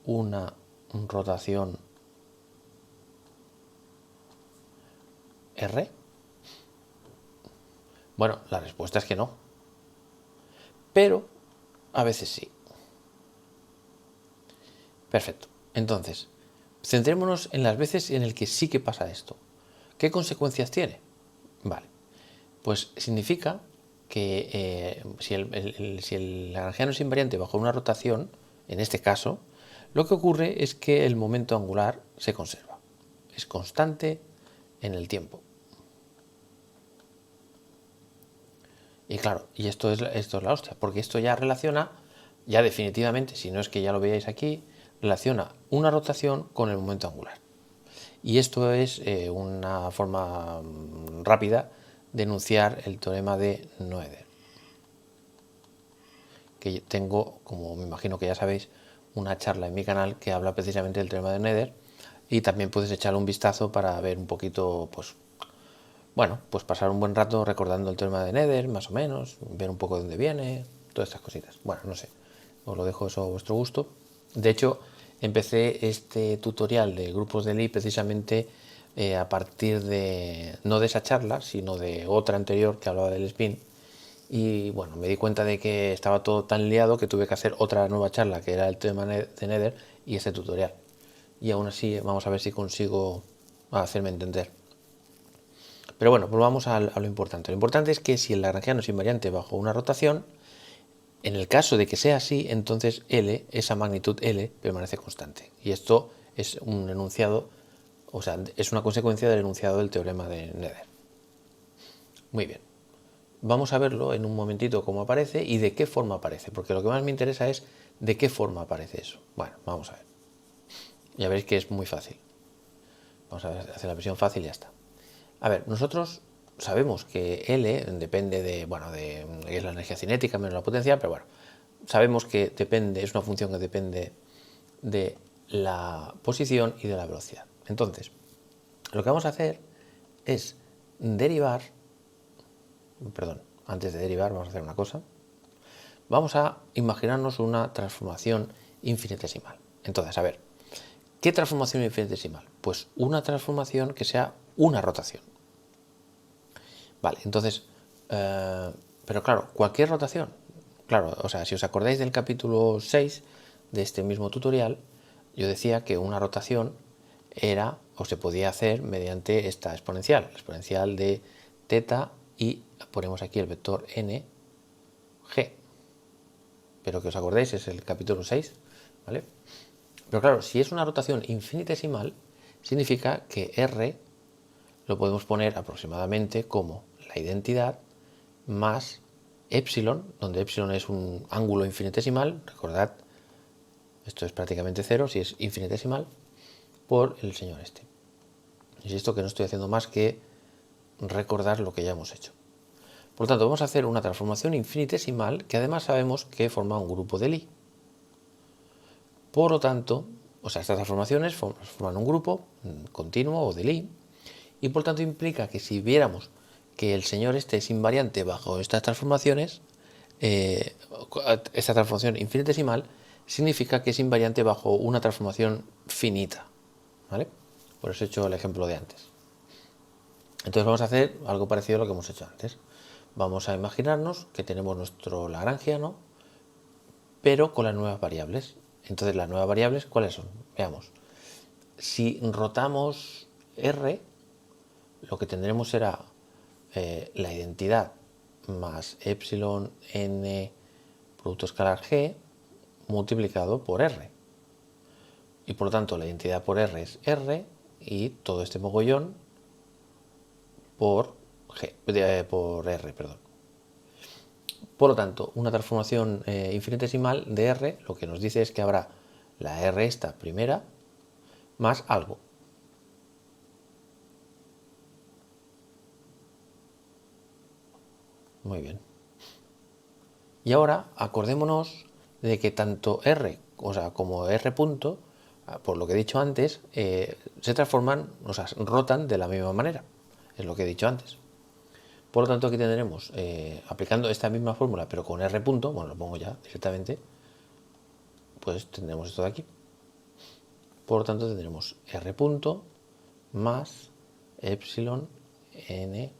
una rotación R? Bueno, la respuesta es que no, pero a veces sí. Perfecto. Entonces, centrémonos en las veces en el que sí que pasa esto. ¿Qué consecuencias tiene? Vale, pues significa que si el lagrangiano es invariante bajo una rotación, en este caso, lo que ocurre es que el momento angular se conserva. Es constante en el tiempo. Y claro, y esto es la hostia, porque esto ya relaciona, ya definitivamente, si no es que ya lo veáis aquí, relaciona una rotación con el momento angular. Y esto es una forma rápida de enunciar el teorema de Noether. Que tengo, como me imagino que ya sabéis, una charla en mi canal que habla precisamente del teorema de Noether, y también puedes echarle un vistazo para ver un poquito, pues, bueno, pues pasar un buen rato recordando el teorema de Noether, más o menos, ver un poco de dónde viene, todas estas cositas. Bueno, no sé, os lo dejo eso a vuestro gusto. De hecho, empecé este tutorial de grupos de Lie precisamente a partir de, no de esa charla, sino de otra anterior que hablaba del spin. Y bueno, me di cuenta de que estaba todo tan liado que tuve que hacer otra nueva charla, que era el tema de Nether y este tutorial. Y aún así vamos a ver si consigo hacerme entender. Pero bueno, volvamos a lo importante. Lo importante es que si el lagrangiano es invariante bajo una rotación, en el caso de que sea así, entonces L, esa magnitud L, permanece constante. Y esto es un enunciado, o sea, es una consecuencia del enunciado del teorema de Noether. Muy bien. Vamos a verlo en un momentito cómo aparece y de qué forma aparece, porque lo que más me interesa es de qué forma aparece eso. Bueno, vamos a ver. Ya veréis que es muy fácil. Vamos a hacer la versión fácil y ya está. A ver, nosotros sabemos que L depende de, bueno, es la energía cinética menos la potencia, pero bueno, sabemos que depende, es una función que depende de la posición y de la velocidad. Entonces, lo que vamos a hacer es derivar, perdón, antes de derivar vamos a hacer una cosa. Vamos a imaginarnos una transformación infinitesimal. Entonces, a ver, ¿qué transformación infinitesimal? Pues una transformación que sea una rotación. Vale, entonces, pero claro, cualquier rotación. Claro, o sea, si os acordáis del capítulo 6 de este mismo tutorial, yo decía que una rotación era o se podía hacer mediante esta exponencial, la exponencial de teta, y ponemos aquí el vector n, g. Pero que os acordéis, es el capítulo 6, ¿vale? Pero claro, si es una rotación infinitesimal, significa que r lo podemos poner aproximadamente como la identidad más epsilon, donde epsilon es un ángulo infinitesimal, recordad, esto es prácticamente cero si es infinitesimal, por el señor este. Insisto que no estoy haciendo más que recordar lo que ya hemos hecho. Por lo tanto, vamos a hacer una transformación infinitesimal que además sabemos que forma un grupo de Lie. Por lo tanto, o sea, estas transformaciones forman un grupo continuo o de Lie, y por tanto implica que si viéramos que el señor este es invariante bajo estas transformaciones, esta transformación infinitesimal significa que es invariante bajo una transformación finita, ¿vale? Por eso he hecho el ejemplo de antes. Entonces vamos a hacer algo parecido a lo que hemos hecho antes. Vamos a imaginarnos que tenemos nuestro lagrangiano, pero con las nuevas variables. Entonces las nuevas variables, ¿cuáles son? Veamos. Si rotamos R, lo que tendremos será la identidad más epsilon n producto escalar g multiplicado por R. Y por lo tanto la identidad por R es R y todo este mogollón por por R, perdón. Por lo tanto, una transformación infinitesimal de R lo que nos dice es que habrá la R esta primera más algo. Muy bien. Y ahora acordémonos de que tanto R, o sea, como R punto, por lo que he dicho antes, se transforman, o sea, rotan de la misma manera. Es lo que he dicho antes. Por lo tanto, aquí tendremos, aplicando esta misma fórmula, pero con R punto, bueno, lo pongo ya directamente, pues tendremos esto de aquí. Por lo tanto, tendremos R punto más epsilon n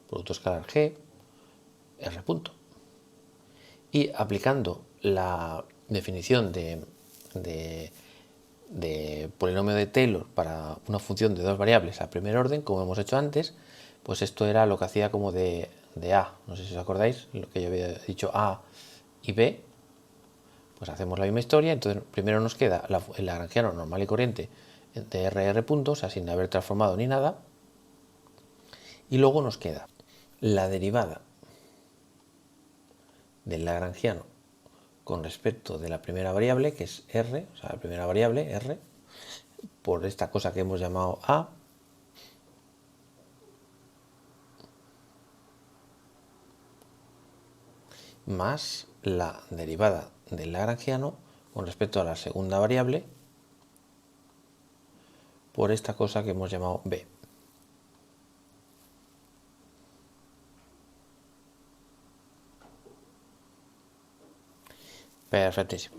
producto escalar G R punto. Y aplicando la definición de polinomio de Taylor para una función de dos variables a primer orden, como hemos hecho antes, pues esto era lo que hacía como de A. No sé si os acordáis, lo que yo había dicho A y B. Pues hacemos la misma historia. Entonces primero nos queda el lagrangiano normal y corriente de R punto, o sea, sin haber transformado ni nada. Y luego nos queda la derivada del lagrangiano con respecto de la primera variable, que es R, o sea, la primera variable, R, por esta cosa que hemos llamado A, más la derivada del lagrangiano con respecto a la segunda variable, por esta cosa que hemos llamado B. Perfectísimo.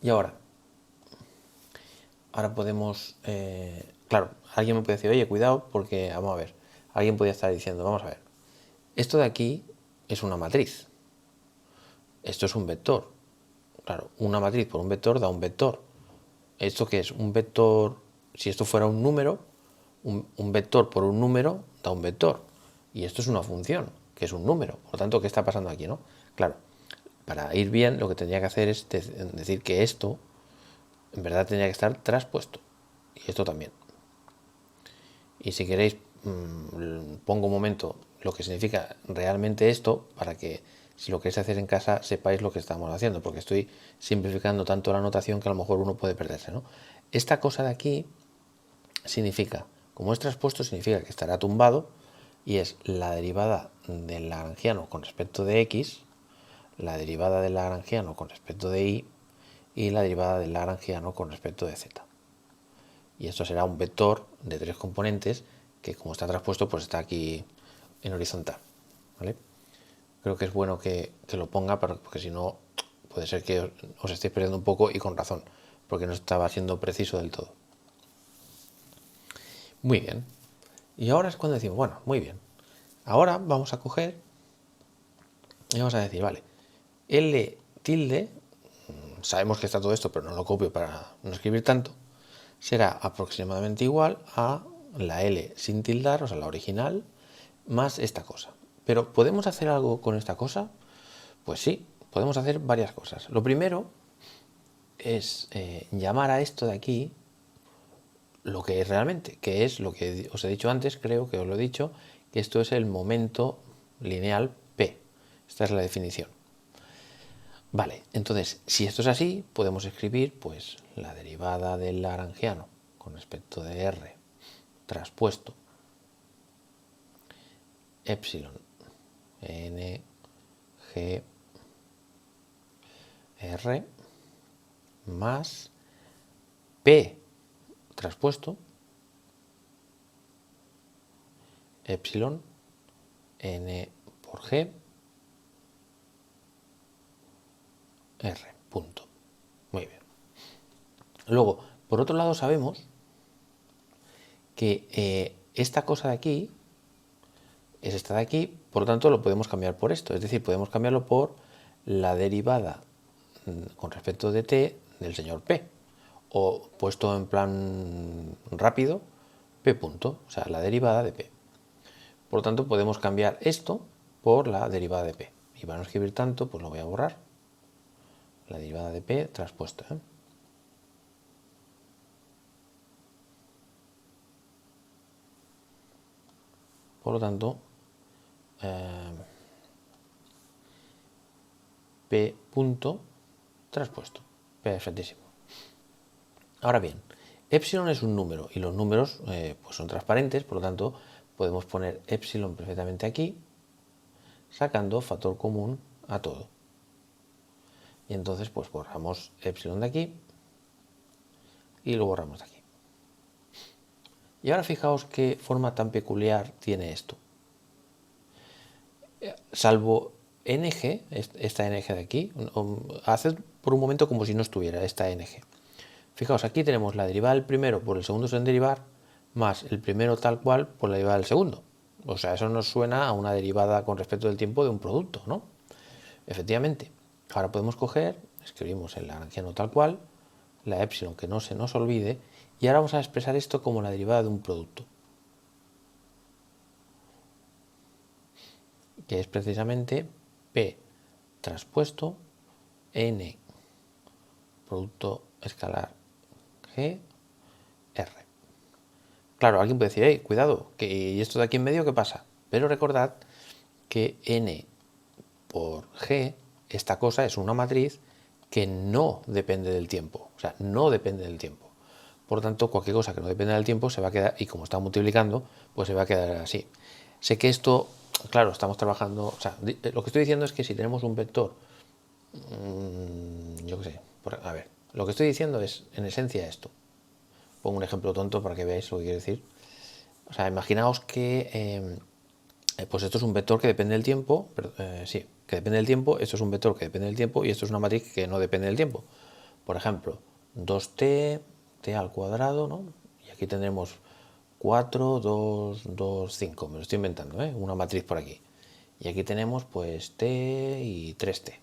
Y ahora podemos, claro, alguien me puede decir, oye, cuidado, porque vamos a ver, alguien podría estar diciendo, vamos a ver, esto de aquí es una matriz, esto es un vector. Claro, una matriz por un vector da un vector. ¿Esto qué es? Un vector, si esto fuera un número, un vector por un número da un vector. Y esto es una función, que es un número. Por lo tanto, ¿qué está pasando aquí, no? Claro, para ir bien, lo que tendría que hacer es decir que esto, en verdad, tendría que estar traspuesto. Y esto también. Y si queréis, pongo un momento lo que significa realmente esto, para que si lo queréis hacer en casa sepáis lo que estamos haciendo, porque estoy simplificando tanto la notación que a lo mejor uno puede perderse, ¿no? Esta cosa de aquí significa, como es traspuesto, significa que estará tumbado y es la derivada del lagrangiano con respecto de x, la derivada del lagrangiano con respecto de y la derivada del lagrangiano con respecto de z. Y esto será un vector de tres componentes que, como está traspuesto, pues está aquí en horizontal, ¿vale? Creo que es bueno que lo ponga, porque si no puede ser que os estéis perdiendo un poco, y con razón, porque no estaba siendo preciso del todo. Muy bien. Y ahora es cuando decimos, bueno, muy bien. Ahora vamos a coger y vamos a decir, vale, L tilde, sabemos que está todo esto, pero no lo copio para no escribir tanto, será aproximadamente igual a la L sin tildar, o sea, la original, más esta cosa. Pero ¿podemos hacer algo con esta cosa? Pues sí, podemos hacer varias cosas. Lo primero es llamar a esto de aquí lo que es realmente, que es lo que os he dicho antes, creo que os lo he dicho, que esto es el momento lineal P. Esta es la definición. Vale, entonces, si esto es así, podemos escribir pues la derivada del lagrangiano con respecto de R traspuesto epsilon n g r más P traspuesto epsilon n por g r punto. Muy bien. Luego, por otro lado, sabemos que esta cosa de aquí es esta de aquí, por lo tanto lo podemos cambiar por esto, es decir, podemos cambiarlo por la derivada con respecto de t del señor P, o puesto en plan rápido, P punto, o sea, la derivada de P. Por lo tanto, podemos cambiar esto por la derivada de P. Y para no escribir tanto, pues lo voy a borrar. La derivada de P traspuesta, ¿eh? Por lo tanto, P punto traspuesto. Perfectísimo. Ahora bien, epsilon es un número y los números pues son transparentes, por lo tanto podemos poner epsilon perfectamente aquí, sacando factor común a todo. Y entonces pues borramos epsilon de aquí y lo borramos de aquí. Y ahora fijaos qué forma tan peculiar tiene esto. salvo ng, esta ng de aquí, haced por un momento como si no estuviera esta ng. Fijaos, aquí tenemos la derivada del primero por el segundo sin derivar, más el primero tal cual por la derivada del segundo. O sea, eso nos suena a una derivada con respecto del tiempo de un producto, ¿no? Efectivamente. Ahora podemos coger, escribimos el lagrangiano tal cual, la epsilon que no se nos olvide, y ahora vamos a expresar esto como la derivada de un producto, que es precisamente P traspuesto N producto escalar G R. Claro, alguien puede decir, hey, cuidado, ¿y esto de aquí en medio qué pasa? Pero recordad que N por G, esta cosa es una matriz que no depende del tiempo, o sea, no depende del tiempo. Por tanto, cualquier cosa que no dependa del tiempo se va a quedar, y como está multiplicando, pues se va a quedar así. Sé que esto, claro, estamos trabajando, o sea, lo que estoy diciendo es que si tenemos un vector, yo qué sé, a ver, lo que estoy diciendo es, en esencia, esto. Pongo un ejemplo tonto para que veáis lo que quiero decir. O sea, imaginaos que pues esto es un vector que depende del tiempo, pero, sí, que depende del tiempo, esto es un vector que depende del tiempo y esto es una matriz que no depende del tiempo. Por ejemplo, 2t, t al cuadrado, ¿no? Y aquí tendremos 4, 2, 2, 5, me lo estoy inventando, ¿eh? Una matriz por aquí. Y aquí tenemos pues t y 3t.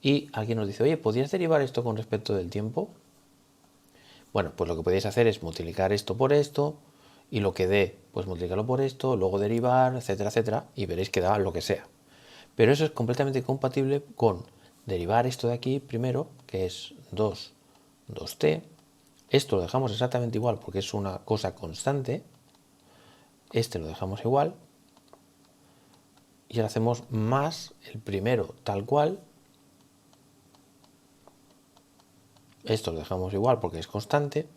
Y alguien nos dice, oye, ¿podrías derivar esto con respecto del tiempo? Bueno, pues lo que podéis hacer es multiplicar esto por esto, y lo que dé, pues multiplicarlo por esto, luego derivar, etcétera, etcétera, y veréis que da lo que sea. Pero eso es completamente compatible con derivar esto de aquí primero, que es 2t. Esto lo dejamos exactamente igual porque es una cosa constante. Este lo dejamos igual. Y ahora hacemos más el primero tal cual. Esto lo dejamos igual porque es constante.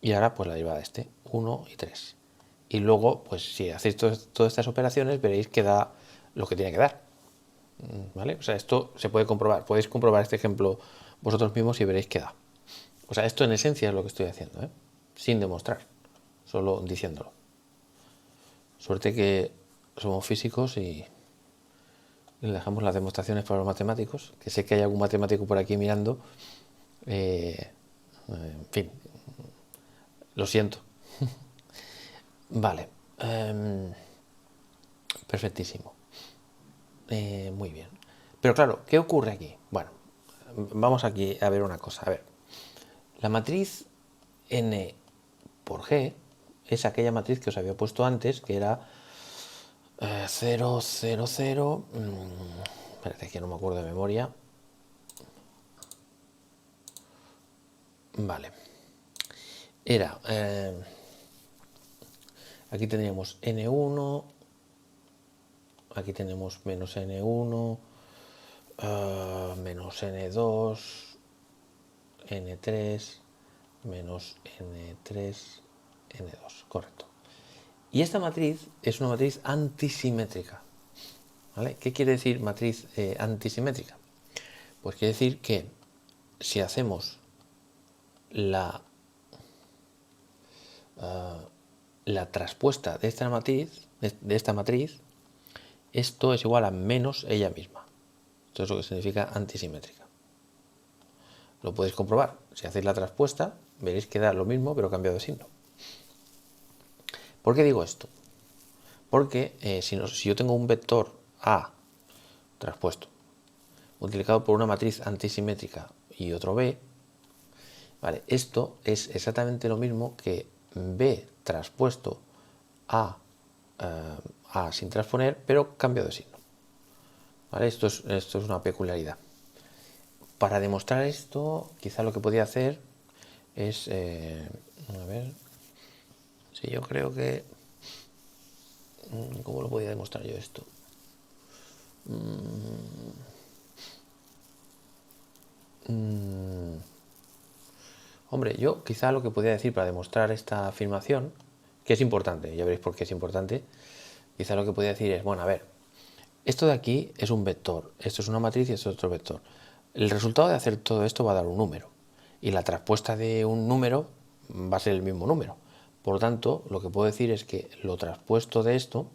Y ahora pues la derivada de este, 1 y 3. Y luego, pues si hacéis todas estas operaciones, veréis que da lo que tiene que dar. ¿Vale? O sea, esto se puede comprobar. Podéis comprobar este ejemplo vosotros mismos y veréis que da. O sea, esto en esencia es lo que estoy haciendo, ¿eh? Sin demostrar, solo diciéndolo. Suerte que somos físicos y le dejamos las demostraciones para los matemáticos, que sé que hay algún matemático por aquí mirando. En fin, lo siento. Vale. Perfectísimo. Muy bien. Pero claro, ¿qué ocurre aquí? Bueno, vamos aquí a ver una cosa. A ver, la matriz n por g es aquella matriz que os había puesto antes, que era 0, 0, 0. Espérate, que no me acuerdo de memoria. Vale. Era. Aquí tendríamos n1. Aquí tenemos menos n1. Menos n2. n3. Menos n3. n2. Correcto. Y esta matriz es una matriz antisimétrica. ¿Vale? ¿Qué quiere decir matriz antisimétrica? Pues quiere decir que si hacemos la traspuesta de esta matriz, esto es igual a menos ella misma. Esto es lo que significa antisimétrica. Lo podéis comprobar. Si hacéis la traspuesta, veréis que da lo mismo, pero cambiado de signo. ¿Por qué digo esto? Porque si yo tengo un vector A traspuesto, multiplicado por una matriz antisimétrica y otro B, vale, esto es exactamente lo mismo que B traspuesto a sin transponer, pero cambiado de signo. ¿Vale? Esto es una peculiaridad. Para demostrar esto, quizá lo que podía hacer es, a ver, si yo creo que, ¿cómo lo podía demostrar yo esto? Hombre, yo quizá lo que podría decir para demostrar esta afirmación, que es importante, ya veréis por qué es importante, quizá lo que podría decir es, bueno, a ver, esto de aquí es un vector, esto es una matriz y esto es otro vector. El resultado de hacer todo esto va a dar un número, y la traspuesta de un número va a ser el mismo número. Por lo tanto, lo que puedo decir es que lo traspuesto de esto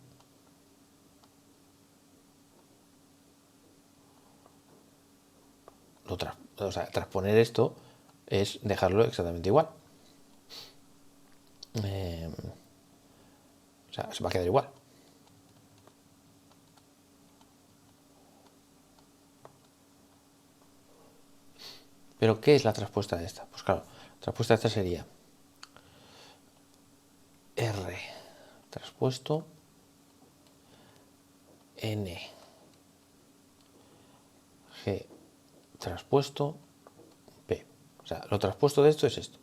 o sea, transponer esto es dejarlo exactamente igual. O sea, se va a quedar igual. Pero ¿qué es la traspuesta de esta? Pues claro, la traspuesta de esta sería R traspuesto N G traspuesto P. O sea, lo traspuesto de esto es esto.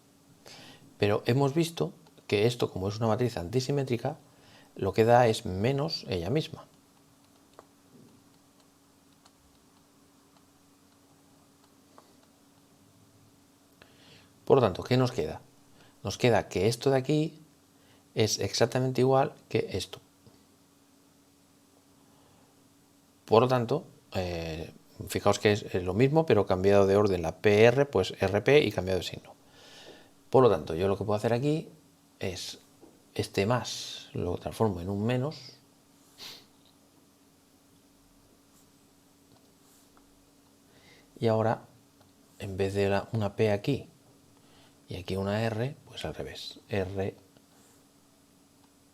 Pero hemos visto que esto, como es una matriz antisimétrica, lo que da es menos ella misma. Por lo tanto, ¿qué nos queda? Nos queda que esto de aquí es exactamente igual que esto. Por lo tanto, fijaos que es lo mismo, pero cambiado de orden la PR, pues RP y cambiado de signo. Por lo tanto, yo lo que puedo hacer aquí es este más lo transformo en un menos y ahora en vez de una P aquí y aquí una R, pues al revés, R,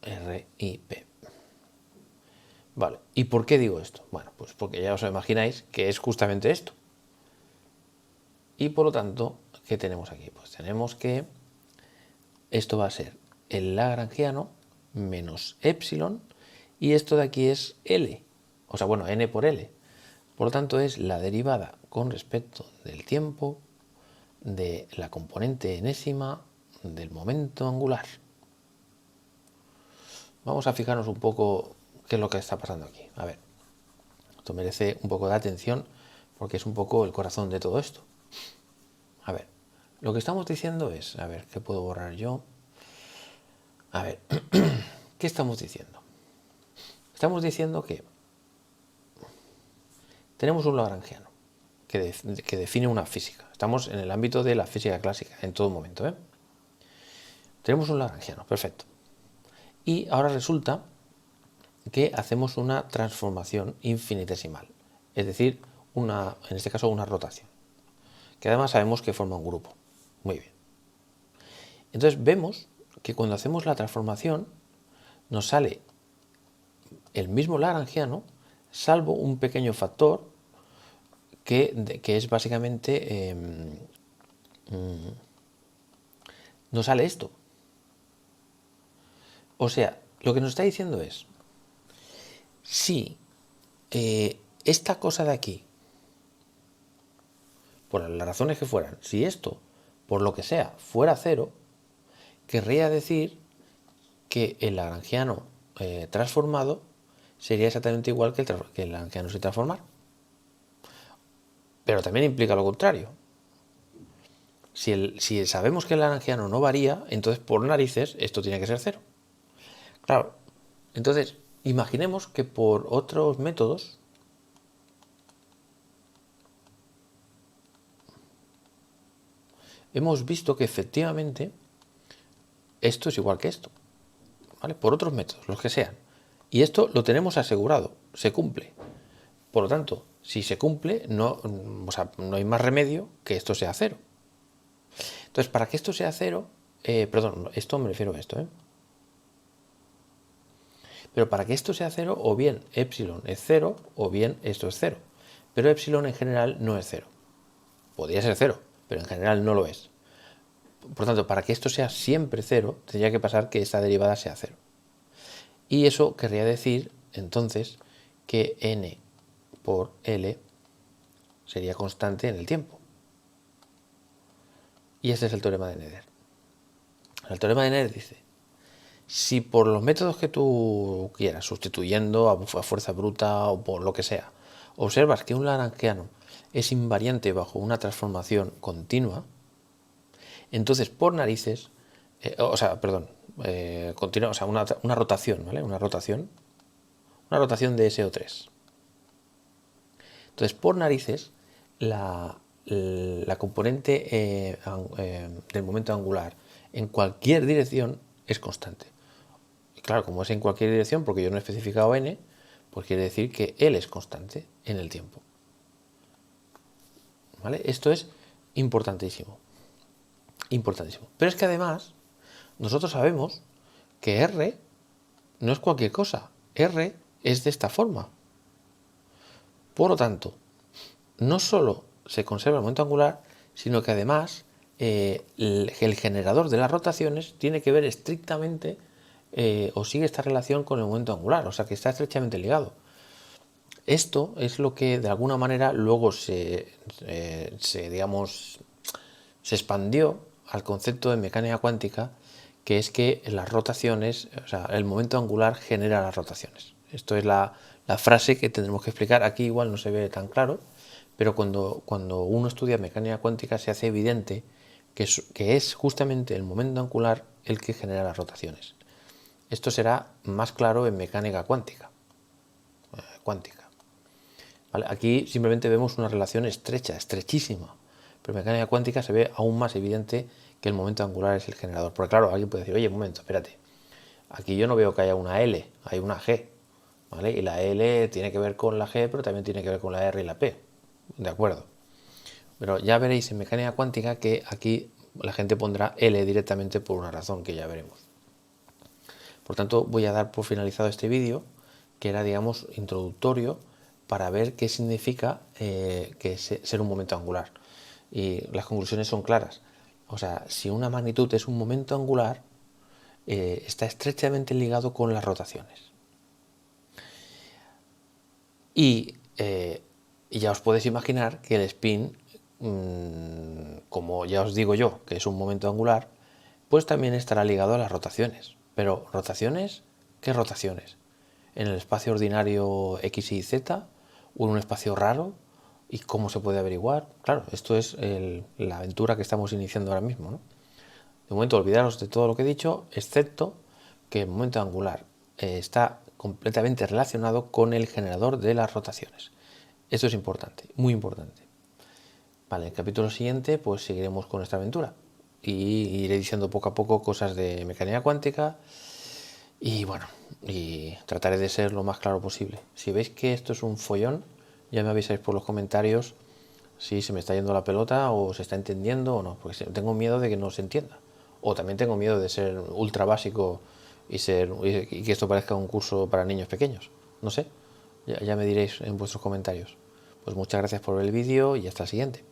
R y P. Vale, ¿y por qué digo esto? Bueno, pues porque ya os imagináis que es justamente esto. Y por lo tanto, ¿qué tenemos aquí? Pues tenemos que esto va a ser el lagrangiano menos epsilon y esto de aquí es L, o sea, bueno, n por L. Por lo tanto, es la derivada con respecto del tiempo de la componente enésima del momento angular. Vamos a fijarnos un poco qué es lo que está pasando aquí. A ver, esto merece un poco de atención porque es un poco el corazón de todo esto. A ver, lo que estamos diciendo es, a ver, ¿qué puedo borrar yo? A ver, ¿qué estamos diciendo? Estamos diciendo que tenemos un lagrangiano que define una física. Estamos en el ámbito de la física clásica en todo momento, ¿eh? Tenemos un lagrangiano, perfecto. Y ahora resulta que hacemos una transformación infinitesimal, es decir, en este caso una rotación, que además sabemos que forma un grupo. Muy bien. Entonces vemos que cuando hacemos la transformación nos sale el mismo lagrangiano, salvo un pequeño factor que es básicamente, nos sale esto. O sea, lo que nos está diciendo es, si esta cosa de aquí, por las razones que fueran, si esto, por lo que sea, fuera cero, querría decir que el lagrangiano transformado sería exactamente igual que el lagrangiano sin transformar. Pero también implica lo contrario. Si sabemos que el lagrangiano no varía, entonces por narices esto tiene que ser cero. Claro, entonces imaginemos que por otros métodos hemos visto que efectivamente esto es igual que esto, ¿vale? Por otros métodos, los que sean. Y esto lo tenemos asegurado, se cumple. Por lo tanto, si se cumple, o sea, no hay más remedio que esto sea cero. Entonces, para que esto sea cero, perdón, esto me refiero a esto, ¿eh? Pero para que esto sea cero, o bien epsilon es cero, o bien esto es cero. Pero epsilon en general no es cero. Podría ser cero, pero en general no lo es. Por tanto, para que esto sea siempre cero, tendría que pasar que esta derivada sea cero. Y eso querría decir, entonces, que n por L sería constante en el tiempo. Y este es el teorema de Nether. El teorema de Nether dice, si por los métodos que tú quieras, sustituyendo a fuerza bruta o por lo que sea, observas que un lagrangiano es invariante bajo una transformación continua, entonces por narices, continua, o sea, una rotación, ¿vale? Una rotación de SO3. Entonces, por narices, la componente del momento angular en cualquier dirección es constante. Y claro, como es en cualquier dirección, porque yo no he especificado n, pues quiere decir que L es constante en el tiempo. ¿vale? Esto es importantísimo, importantísimo. Pero es que además nosotros sabemos que R no es cualquier cosa. R es de esta forma. Por lo tanto, no solo se conserva el momento angular, sino que además el generador de las rotaciones tiene que ver estrictamente o sigue esta relación con el momento angular, o sea que está estrechamente ligado. Esto es lo que de alguna manera luego digamos, se expandió al concepto de mecánica cuántica, que es que las rotaciones, o sea, el momento angular genera las rotaciones. Esto es la frase que tendremos que explicar. Aquí igual no se ve tan claro, pero cuando uno estudia mecánica cuántica se hace evidente que es justamente el momento angular el que genera las rotaciones. Esto será más claro en mecánica cuántica. ¿Vale? Aquí simplemente vemos una relación estrecha, estrechísima, pero en mecánica cuántica se ve aún más evidente que el momento angular es el generador. Porque claro, alguien puede decir, oye, un momento, espérate, aquí yo no veo que haya una L, hay una G, ¿vale? Y la L tiene que ver con la G, pero también tiene que ver con la R y la P, ¿de acuerdo? Pero ya veréis en mecánica cuántica que aquí la gente pondrá L directamente por una razón que ya veremos. Por tanto, voy a dar por finalizado este vídeo, que era, digamos, introductorio para ver qué significa ser un momento angular. Y las conclusiones son claras. O sea, si una magnitud es un momento angular, está estrechamente ligado con las rotaciones. Y ya os podéis imaginar que el spin, como ya os digo yo, que es un momento angular, pues también estará ligado a las rotaciones. Pero ¿rotaciones? ¿Qué rotaciones? ¿En el espacio ordinario X y Z? ¿O en un espacio raro? ¿Y cómo se puede averiguar? Claro, esto es la aventura que estamos iniciando ahora mismo, ¿no? De momento olvidaros de todo lo que he dicho, excepto que el momento angular está completamente relacionado con el generador de las rotaciones. Esto es importante, muy importante. Vale, en el capítulo siguiente pues seguiremos con esta aventura y iré diciendo poco a poco cosas de mecánica cuántica y bueno, y trataré de ser lo más claro posible. Si veis que esto es un follón, ya me avisáis por los comentarios si se me está yendo la pelota o se está entendiendo o no, porque tengo miedo de que no se entienda. O también tengo miedo de ser ultra básico y que esto parezca un curso para niños pequeños. No sé, ya me diréis en vuestros comentarios. Pues muchas gracias por ver el vídeo y hasta el siguiente.